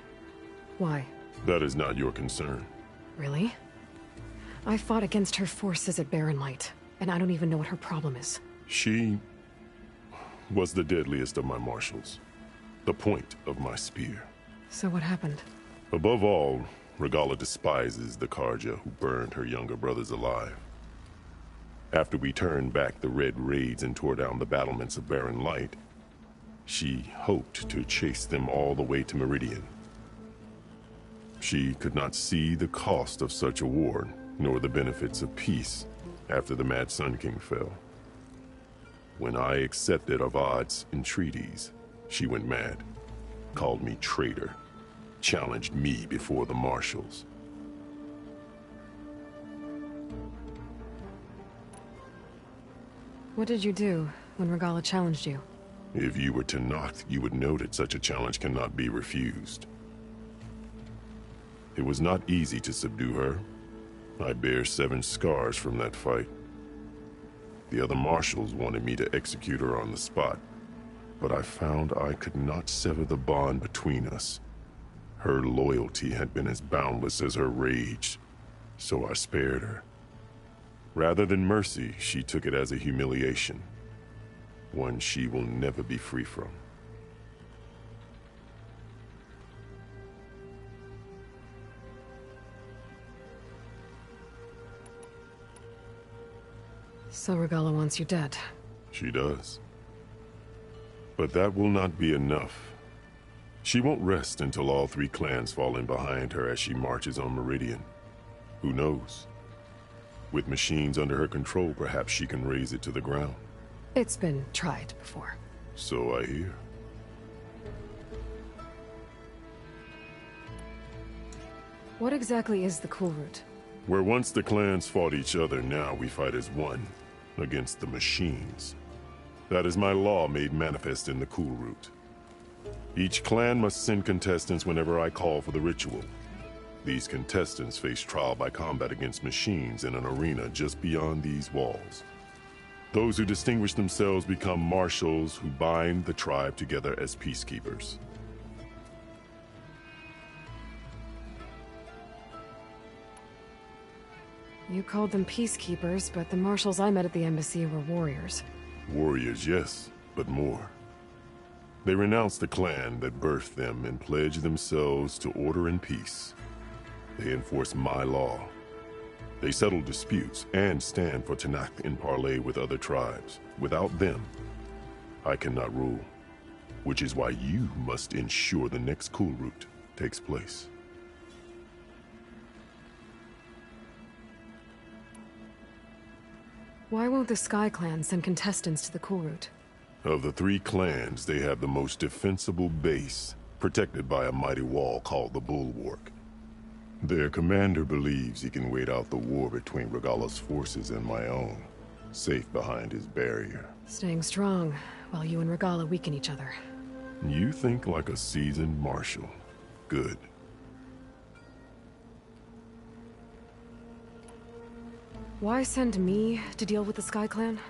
Why? That is not your concern. Really? I fought against her forces at Barren Light, and I don't even know what her problem is. She was the deadliest of my marshals. The point of my spear. So what happened? Above all, Regalla despises the Carja who burned her younger brothers alive. After we turned back the Red Raids and tore down the battlements of Barren Light, she hoped to chase them all the way to Meridian. She could not see the cost of such a war, nor the benefits of peace after the Mad Sun King fell. When I accepted Avad's entreaties, she went mad, called me traitor, challenged me before the marshals. What did you do when Regalla challenged you? If you were Tenakth, you would know that such a challenge cannot be refused. It was not easy to subdue her. I bear 7 scars from that fight. The other marshals wanted me to execute her on the spot, but I found I could not sever the bond between us. Her loyalty had been as boundless as her rage, so I spared her. Rather than mercy, she took it as a humiliation, one she will never be free from. So Regalla wants you dead. She does. But that will not be enough. She won't rest until all 3 clans fall in behind her as she marches on Meridian. Who knows? With machines under her control, perhaps she can raise it to the ground. It's been tried before. So I hear. What exactly is the Cool Route? Where once the clans fought each other, now we fight as one, against the machines. That is my law made manifest in the Cool Route. Each clan must send contestants whenever I call for the ritual. These contestants face trial by combat against machines in an arena just beyond these walls. Those who distinguish themselves become marshals who bind the tribe together as peacekeepers. You called them peacekeepers, but the marshals I met at the embassy were warriors. Warriors, yes, but more. They renounce the clan that birthed them and pledge themselves to order and peace. They enforce my law. They settle disputes and stand for Tenakth in parley with other tribes. Without them, I cannot rule. Which is why you must ensure the next Cool Route takes place. Why won't the Sky Clan send contestants to the Cool Route? Of the 3 clans, they have the most defensible base, protected by a mighty wall called the Bulwark. Their commander believes he can wait out the war between Regalla's forces and my own, safe behind his barrier. Staying strong, while you and Regalla weaken each other. You think like a seasoned marshal. Good. Why send me to deal with the Sky Clan?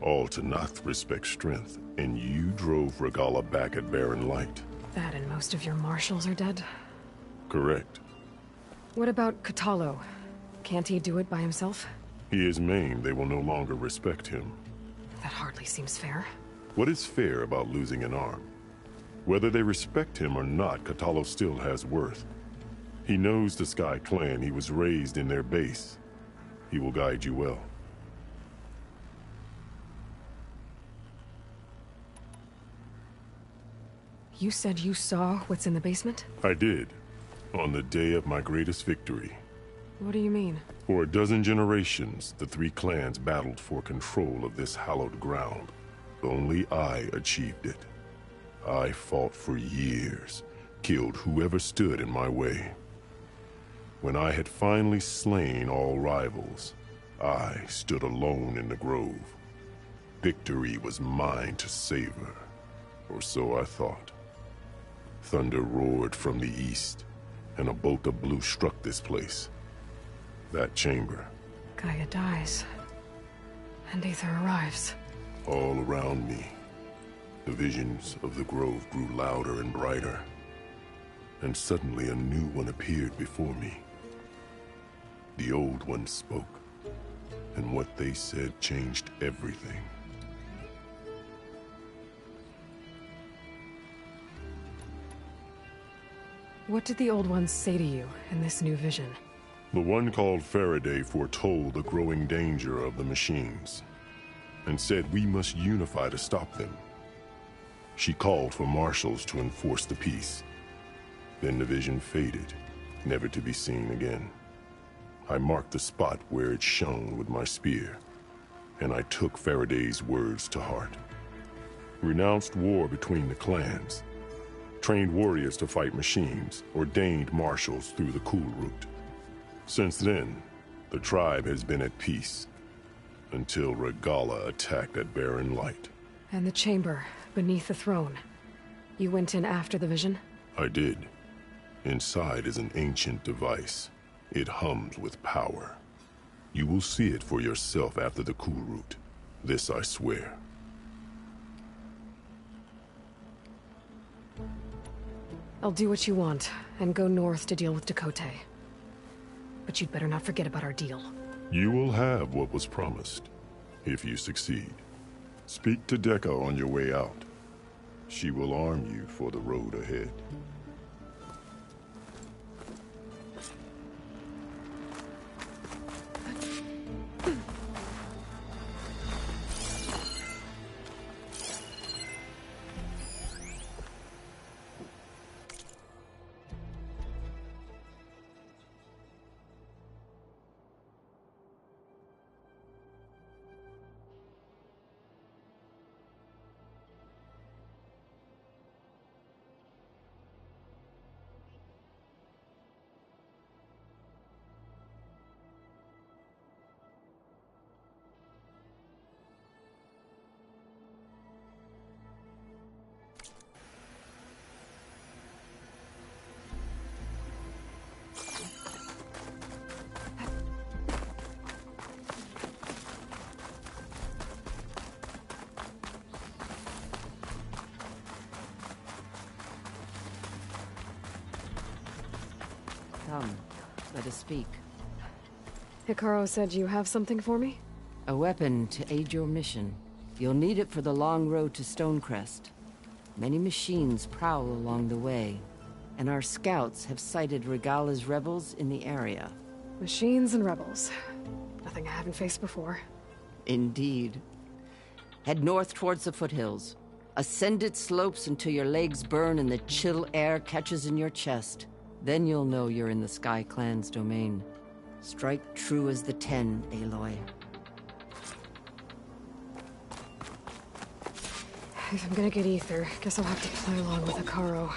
All Tenakth respect strength, and you drove Regalla back at Barren Light. That and most of your marshals are dead? Correct. What about Kotallo? Can't he do it by himself? He is maimed. They will no longer respect him. That hardly seems fair. What is fair about losing an arm? Whether they respect him or not, Kotallo still has worth. He knows the Sky Clan. He was raised in their base. He will guide you well. You said you saw what's in the basement? I did. On the day of my greatest victory. What do you mean? For a dozen generations, the 3 clans battled for control of this hallowed ground. Only I achieved it. I fought for years, killed whoever stood in my way. When I had finally slain all rivals, I stood alone in the grove. Victory was mine to savor, or so I thought. Thunder roared from the east, and a bolt of blue struck this place. That chamber. Gaia dies, and Aether arrives. All around me, the visions of the grove grew louder and brighter, and suddenly a new one appeared before me. The old one spoke, and what they said changed everything. What did the old ones say to you in this new vision? The one called Faraday foretold the growing danger of the machines, and said we must unify to stop them. She called for marshals to enforce the peace. Then the vision faded, never to be seen again. I marked the spot where it shone with my spear, and I took Faraday's words to heart. Renounced war between the clans, trained warriors to fight machines, ordained marshals through the Cool Route. Since then, the tribe has been at peace, until Regalla attacked at Barren Light. And the chamber, beneath the throne. You went in after the vision? I did. Inside is an ancient device. It hums with power. You will see it for yourself after the Cool Route. This I swear. I'll do what you want, and go north to deal with Tekotteh. But you'd better not forget about our deal. You will have what was promised, if you succeed. Speak to Dekka on your way out. She will arm you for the road ahead. Come, let us speak. Hikaru said you have something for me? A weapon to aid your mission. You'll need it for the long road to Stonecrest. Many machines prowl along the way, and our scouts have sighted Regala's rebels in the area. Machines and rebels. Nothing I haven't faced before. Indeed. Head north towards the foothills. Ascend its slopes until your legs burn and the chill air catches in your chest. Then you'll know you're in the Sky Clan's domain. Strike true as the 10, Aloy. If I'm gonna get ether, guess I'll have to play along with Hikaru.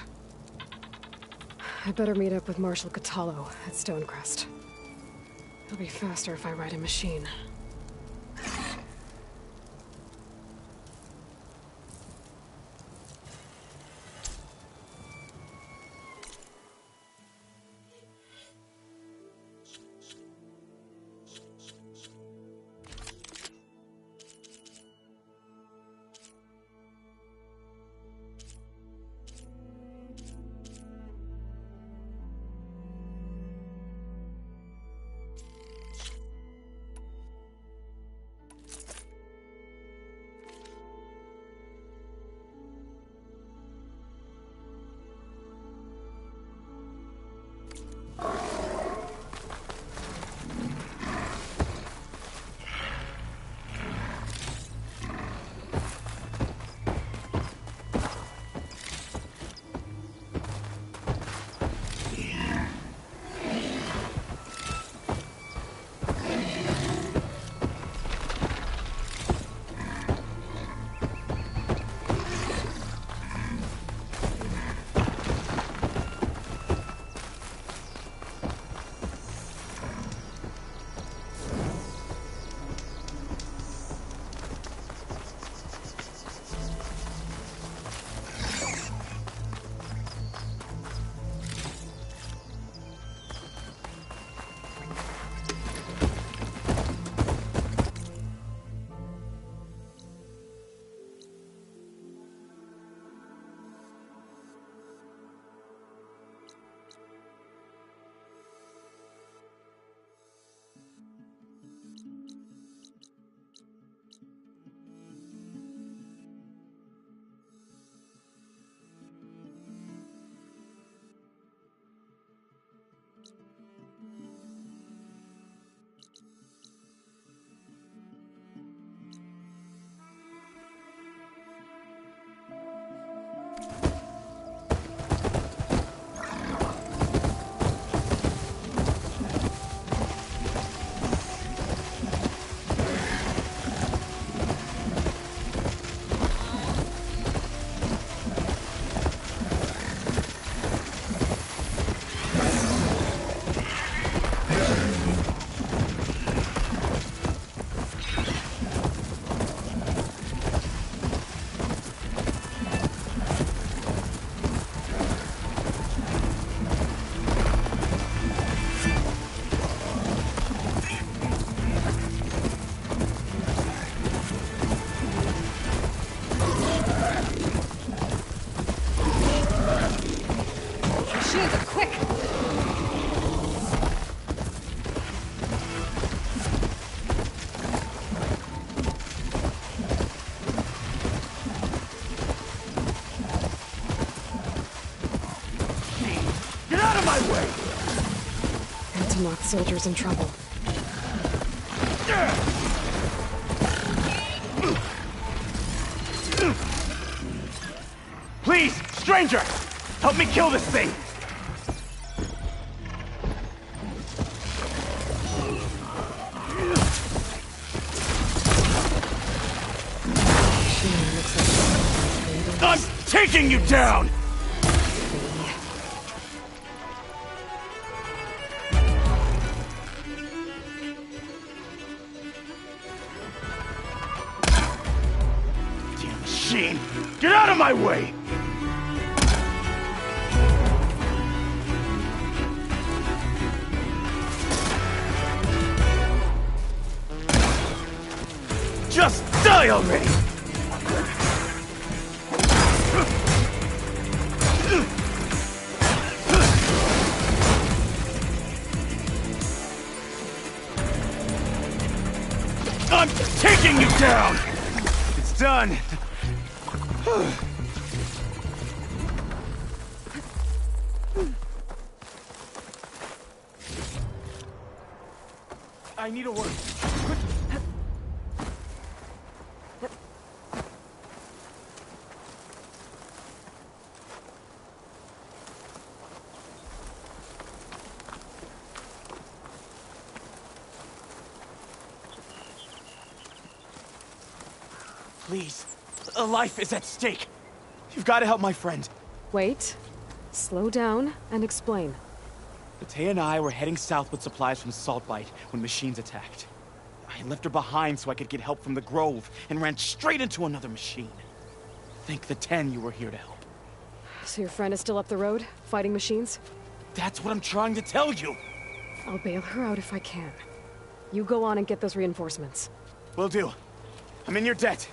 I'd better meet up with Marshal Kotallo at Stonecrest. It'll be faster if I ride a machine. Knock soldiers in trouble. Please, stranger! Help me kill this thing! I'm taking you down! Get out of my way! Just die already! down! It's done! I need a word. Please, a life is at stake. You've got to help my friend. Wait. Slow down and explain. Batea and I were heading south with supplies from Saltbite when machines attacked. I left her behind so I could get help from the Grove and ran straight into another machine. Thank the 10 you were here to help. So your friend is still up the road, fighting machines? That's what I'm trying to tell you. I'll bail her out if I can. You go on and get those reinforcements. Will do. I'm in your debt.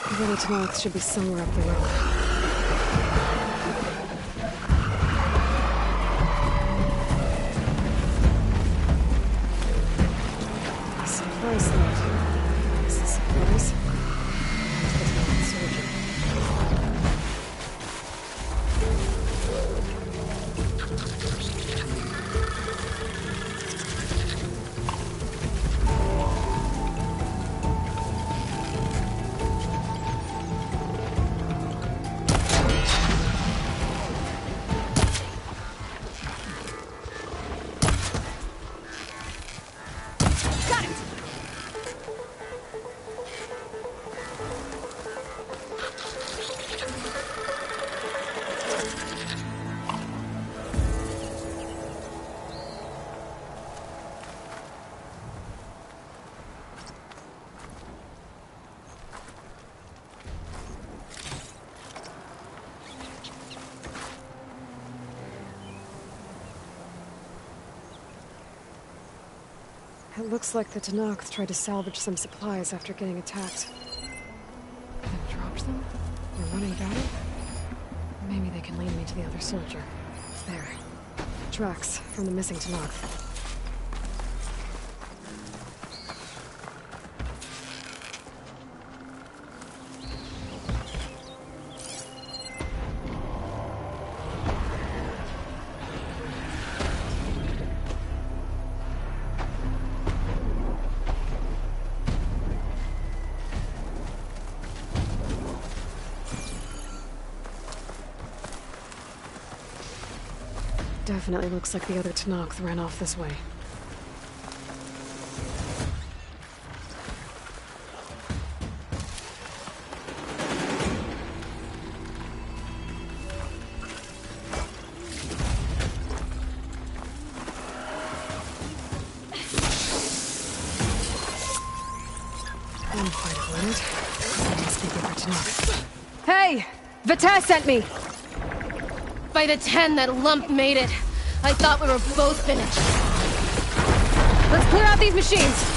The village north should be somewhere up the road. Supplies load. Is this supplies? Surgeon. It looks like the Tenakth tried to salvage some supplies after getting attacked. Then dropped them? They're running battle? Maybe they can lead me to the other soldier. There. Tracks from the missing Tenakth. Definitely looks like the other Tenakth ran off this way. Gunfight alerted. Must be the other Tenakth. Hey! Vita sent me! By the 10, that lump made it. I thought we were both finished. Let's clear out these machines!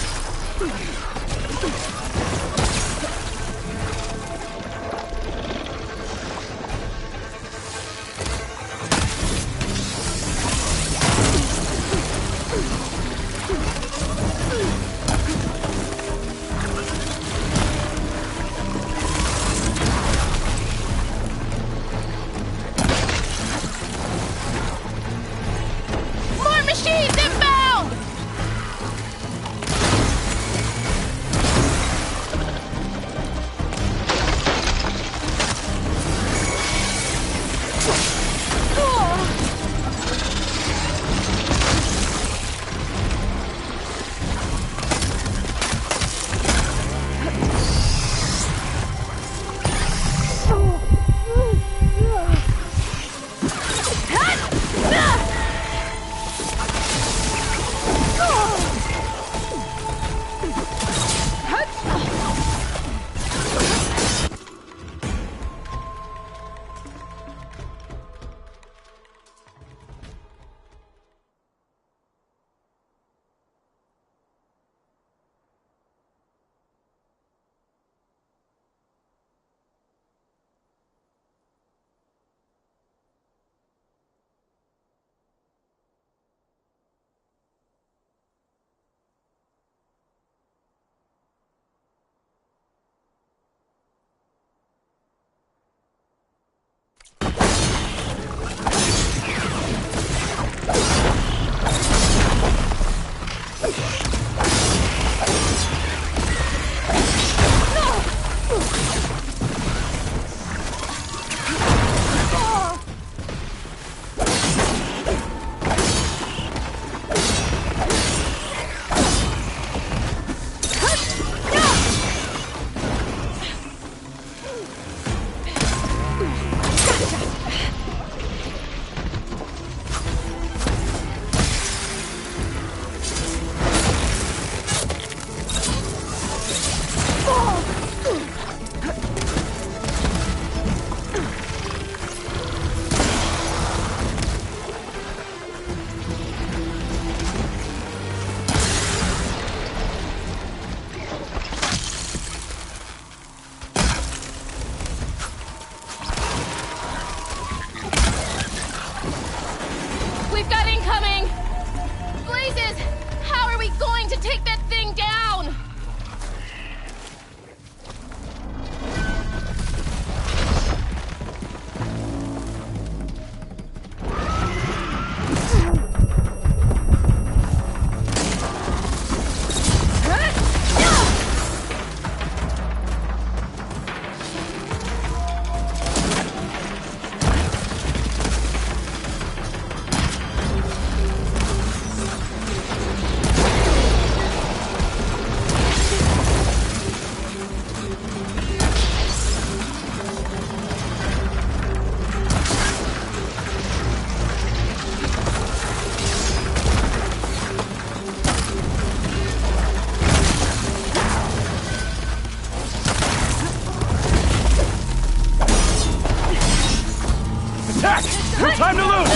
Time to lose!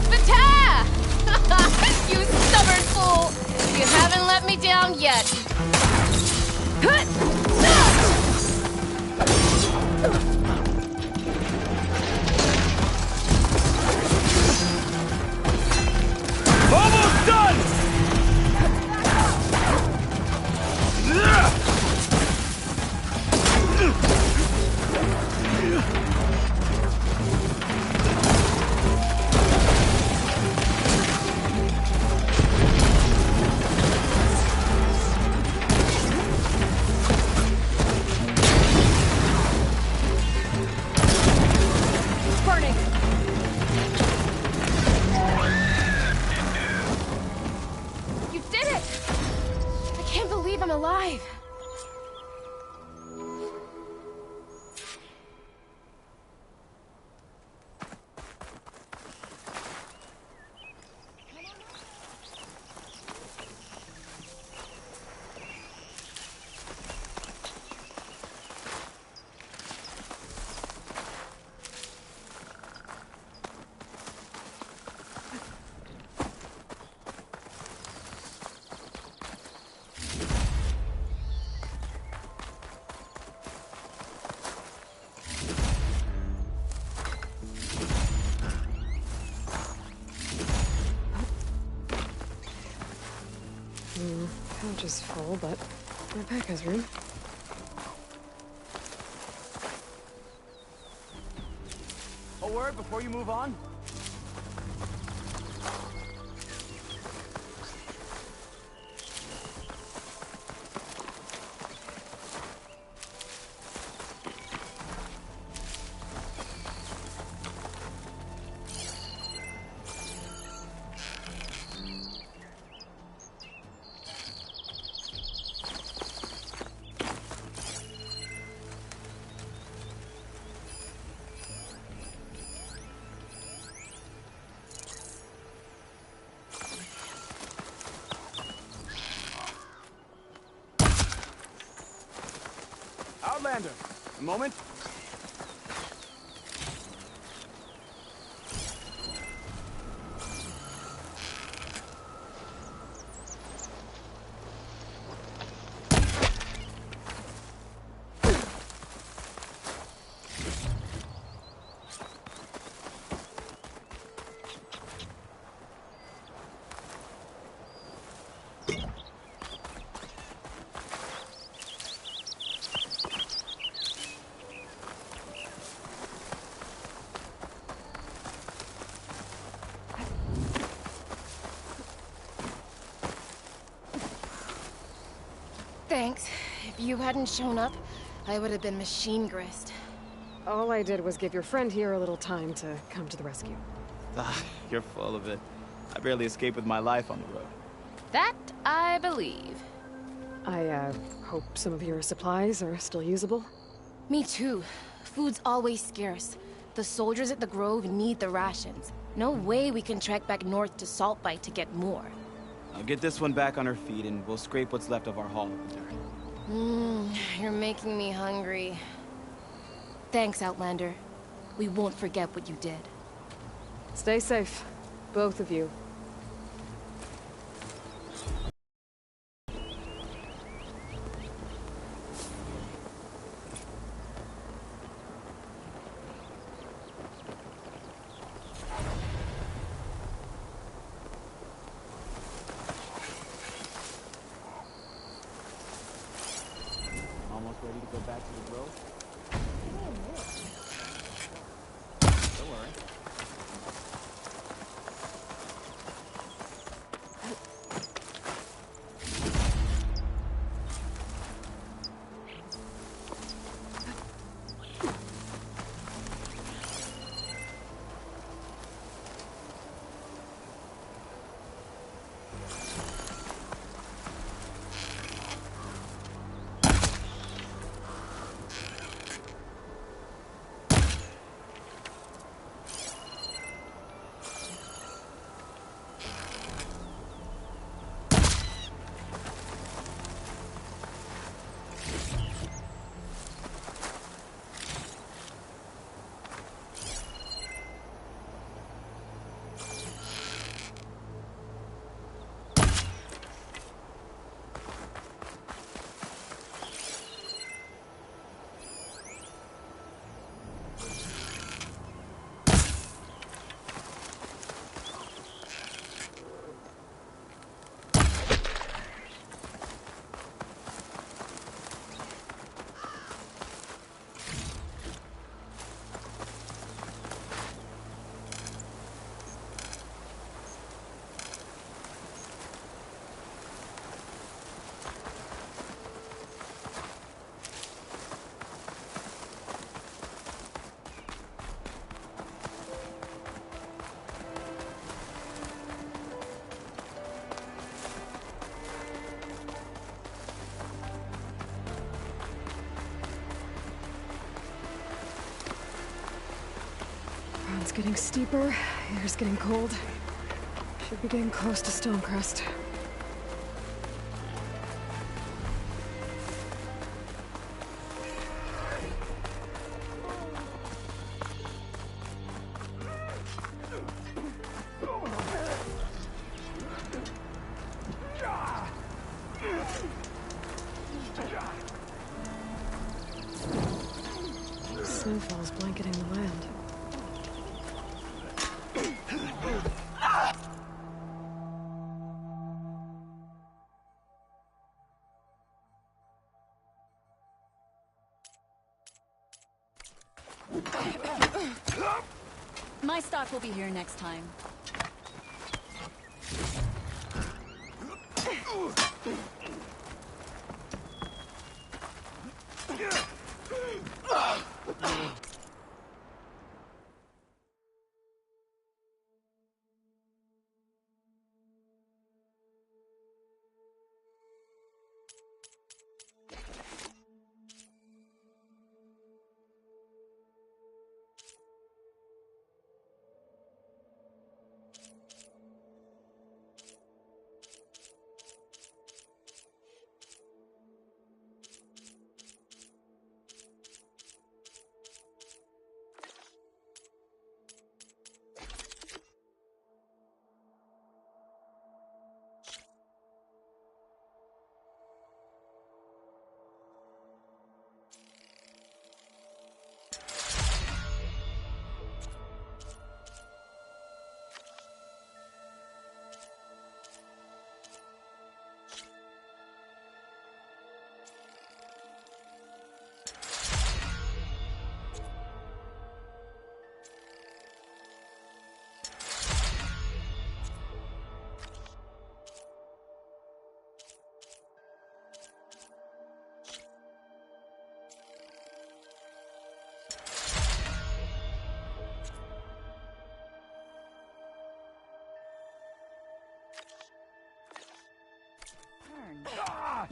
Vita! You stubborn fool! You haven't let me down yet. Almost done! Alive. Pouch is full, but my pack has room. A word before you move on? A moment. Thanks. If you hadn't shown up, I would have been machine grist. All I did was give your friend here a little time to come to the rescue. Ah, you're full of it. I barely escaped with my life on the road. That I believe. I, hope some of your supplies are still usable. Me too. Food's always scarce. The soldiers at the Grove need the rations. No way we can trek back north to Saltbite to get more. I'll get this one back on her feet and we'll scrape what's left of our haul with her. You're making me hungry. Thanks, Outlander. We won't forget what you did. Stay safe, both of you. Almost ready to go back to the Grove? Don't worry. Ground's getting steeper, air's getting cold. Should be getting close to Stonecrest. Snowfall's blanketing the land. My stock will be here next time.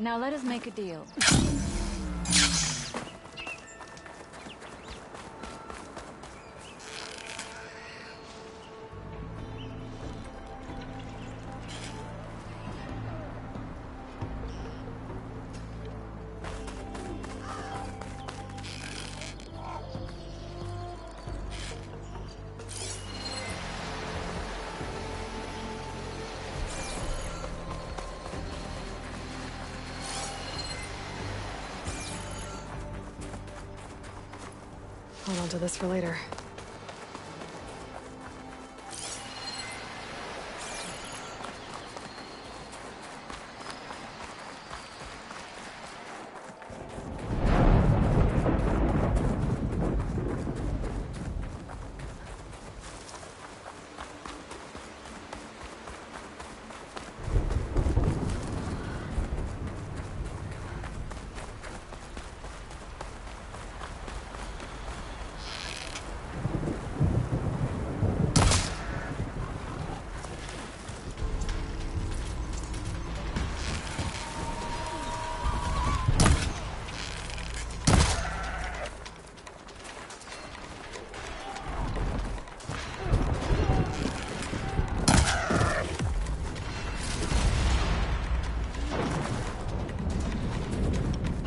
Now let us make a deal. Hold on to this for later.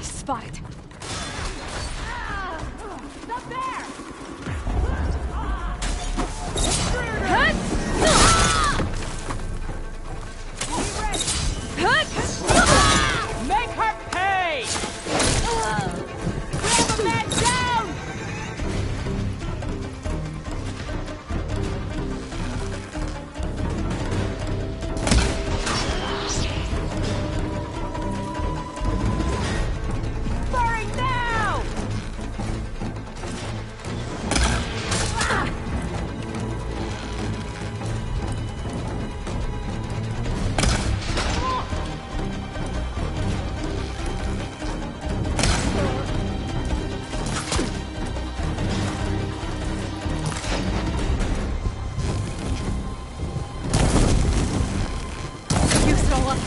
Spotted. Stop there! Make her pay! Grab the man down! Firing now! You stole us.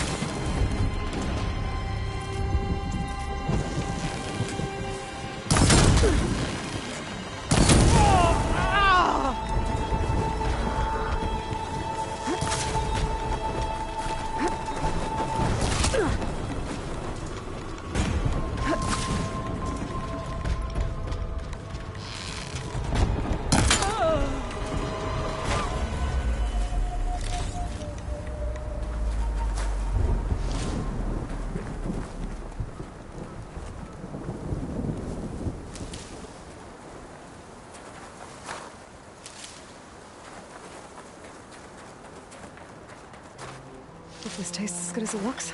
If this tastes as good as it looks.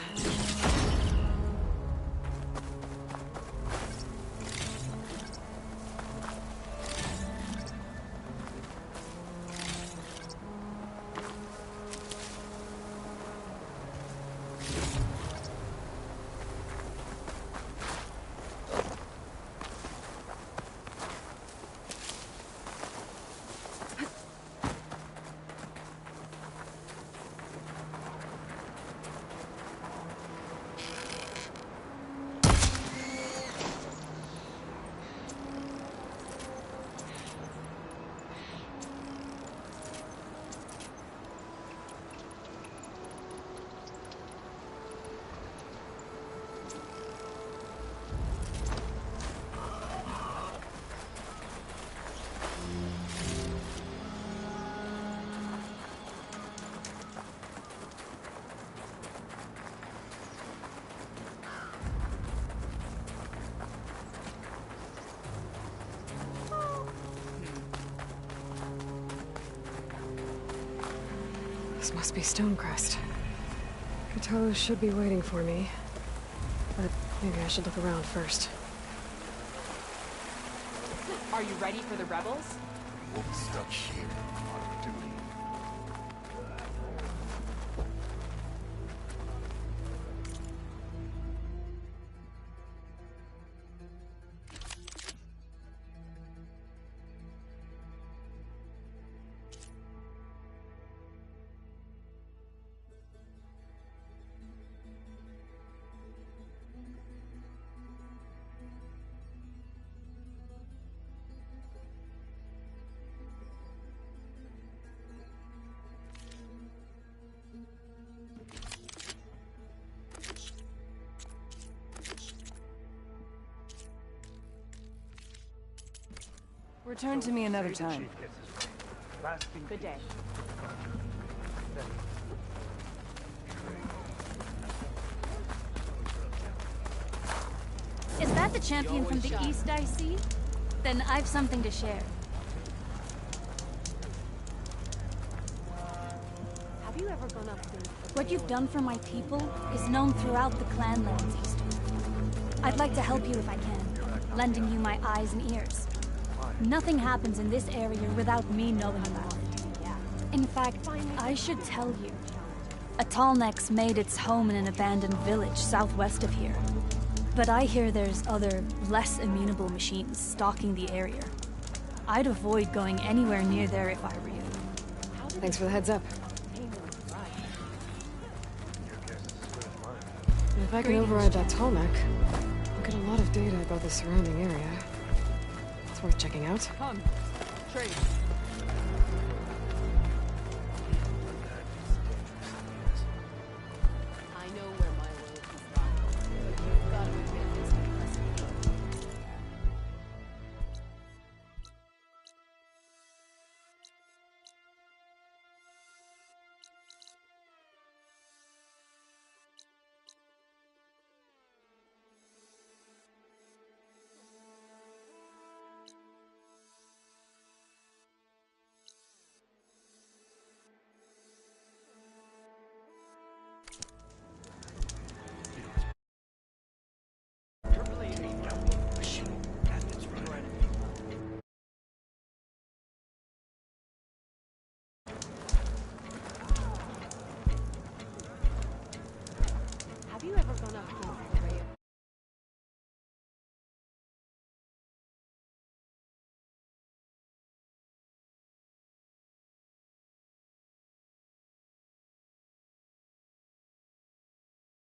This must be Stonecrest. Kotoh should be waiting for me. But maybe I should look around first. Are you ready for the rebels? We'll be stuck here on duty. Return to me another time. Good day. Is that the champion from the east I see? Then I've something to share. Have you ever gone up there? What you've done for my people is known throughout the clanlands, Easter. I'd like to help you if I can, lending you my eyes and ears. Nothing happens in this area without me knowing about it. In fact, I should tell you. A Tallneck's made its home in an abandoned village southwest of here. But I hear there's other, less amenable machines stalking the area. I'd avoid going anywhere near there if I were you. Thanks for the heads up. If I can override that Tallneck, I'll get a lot of data about the surrounding area. It's worth checking out. Come, trade.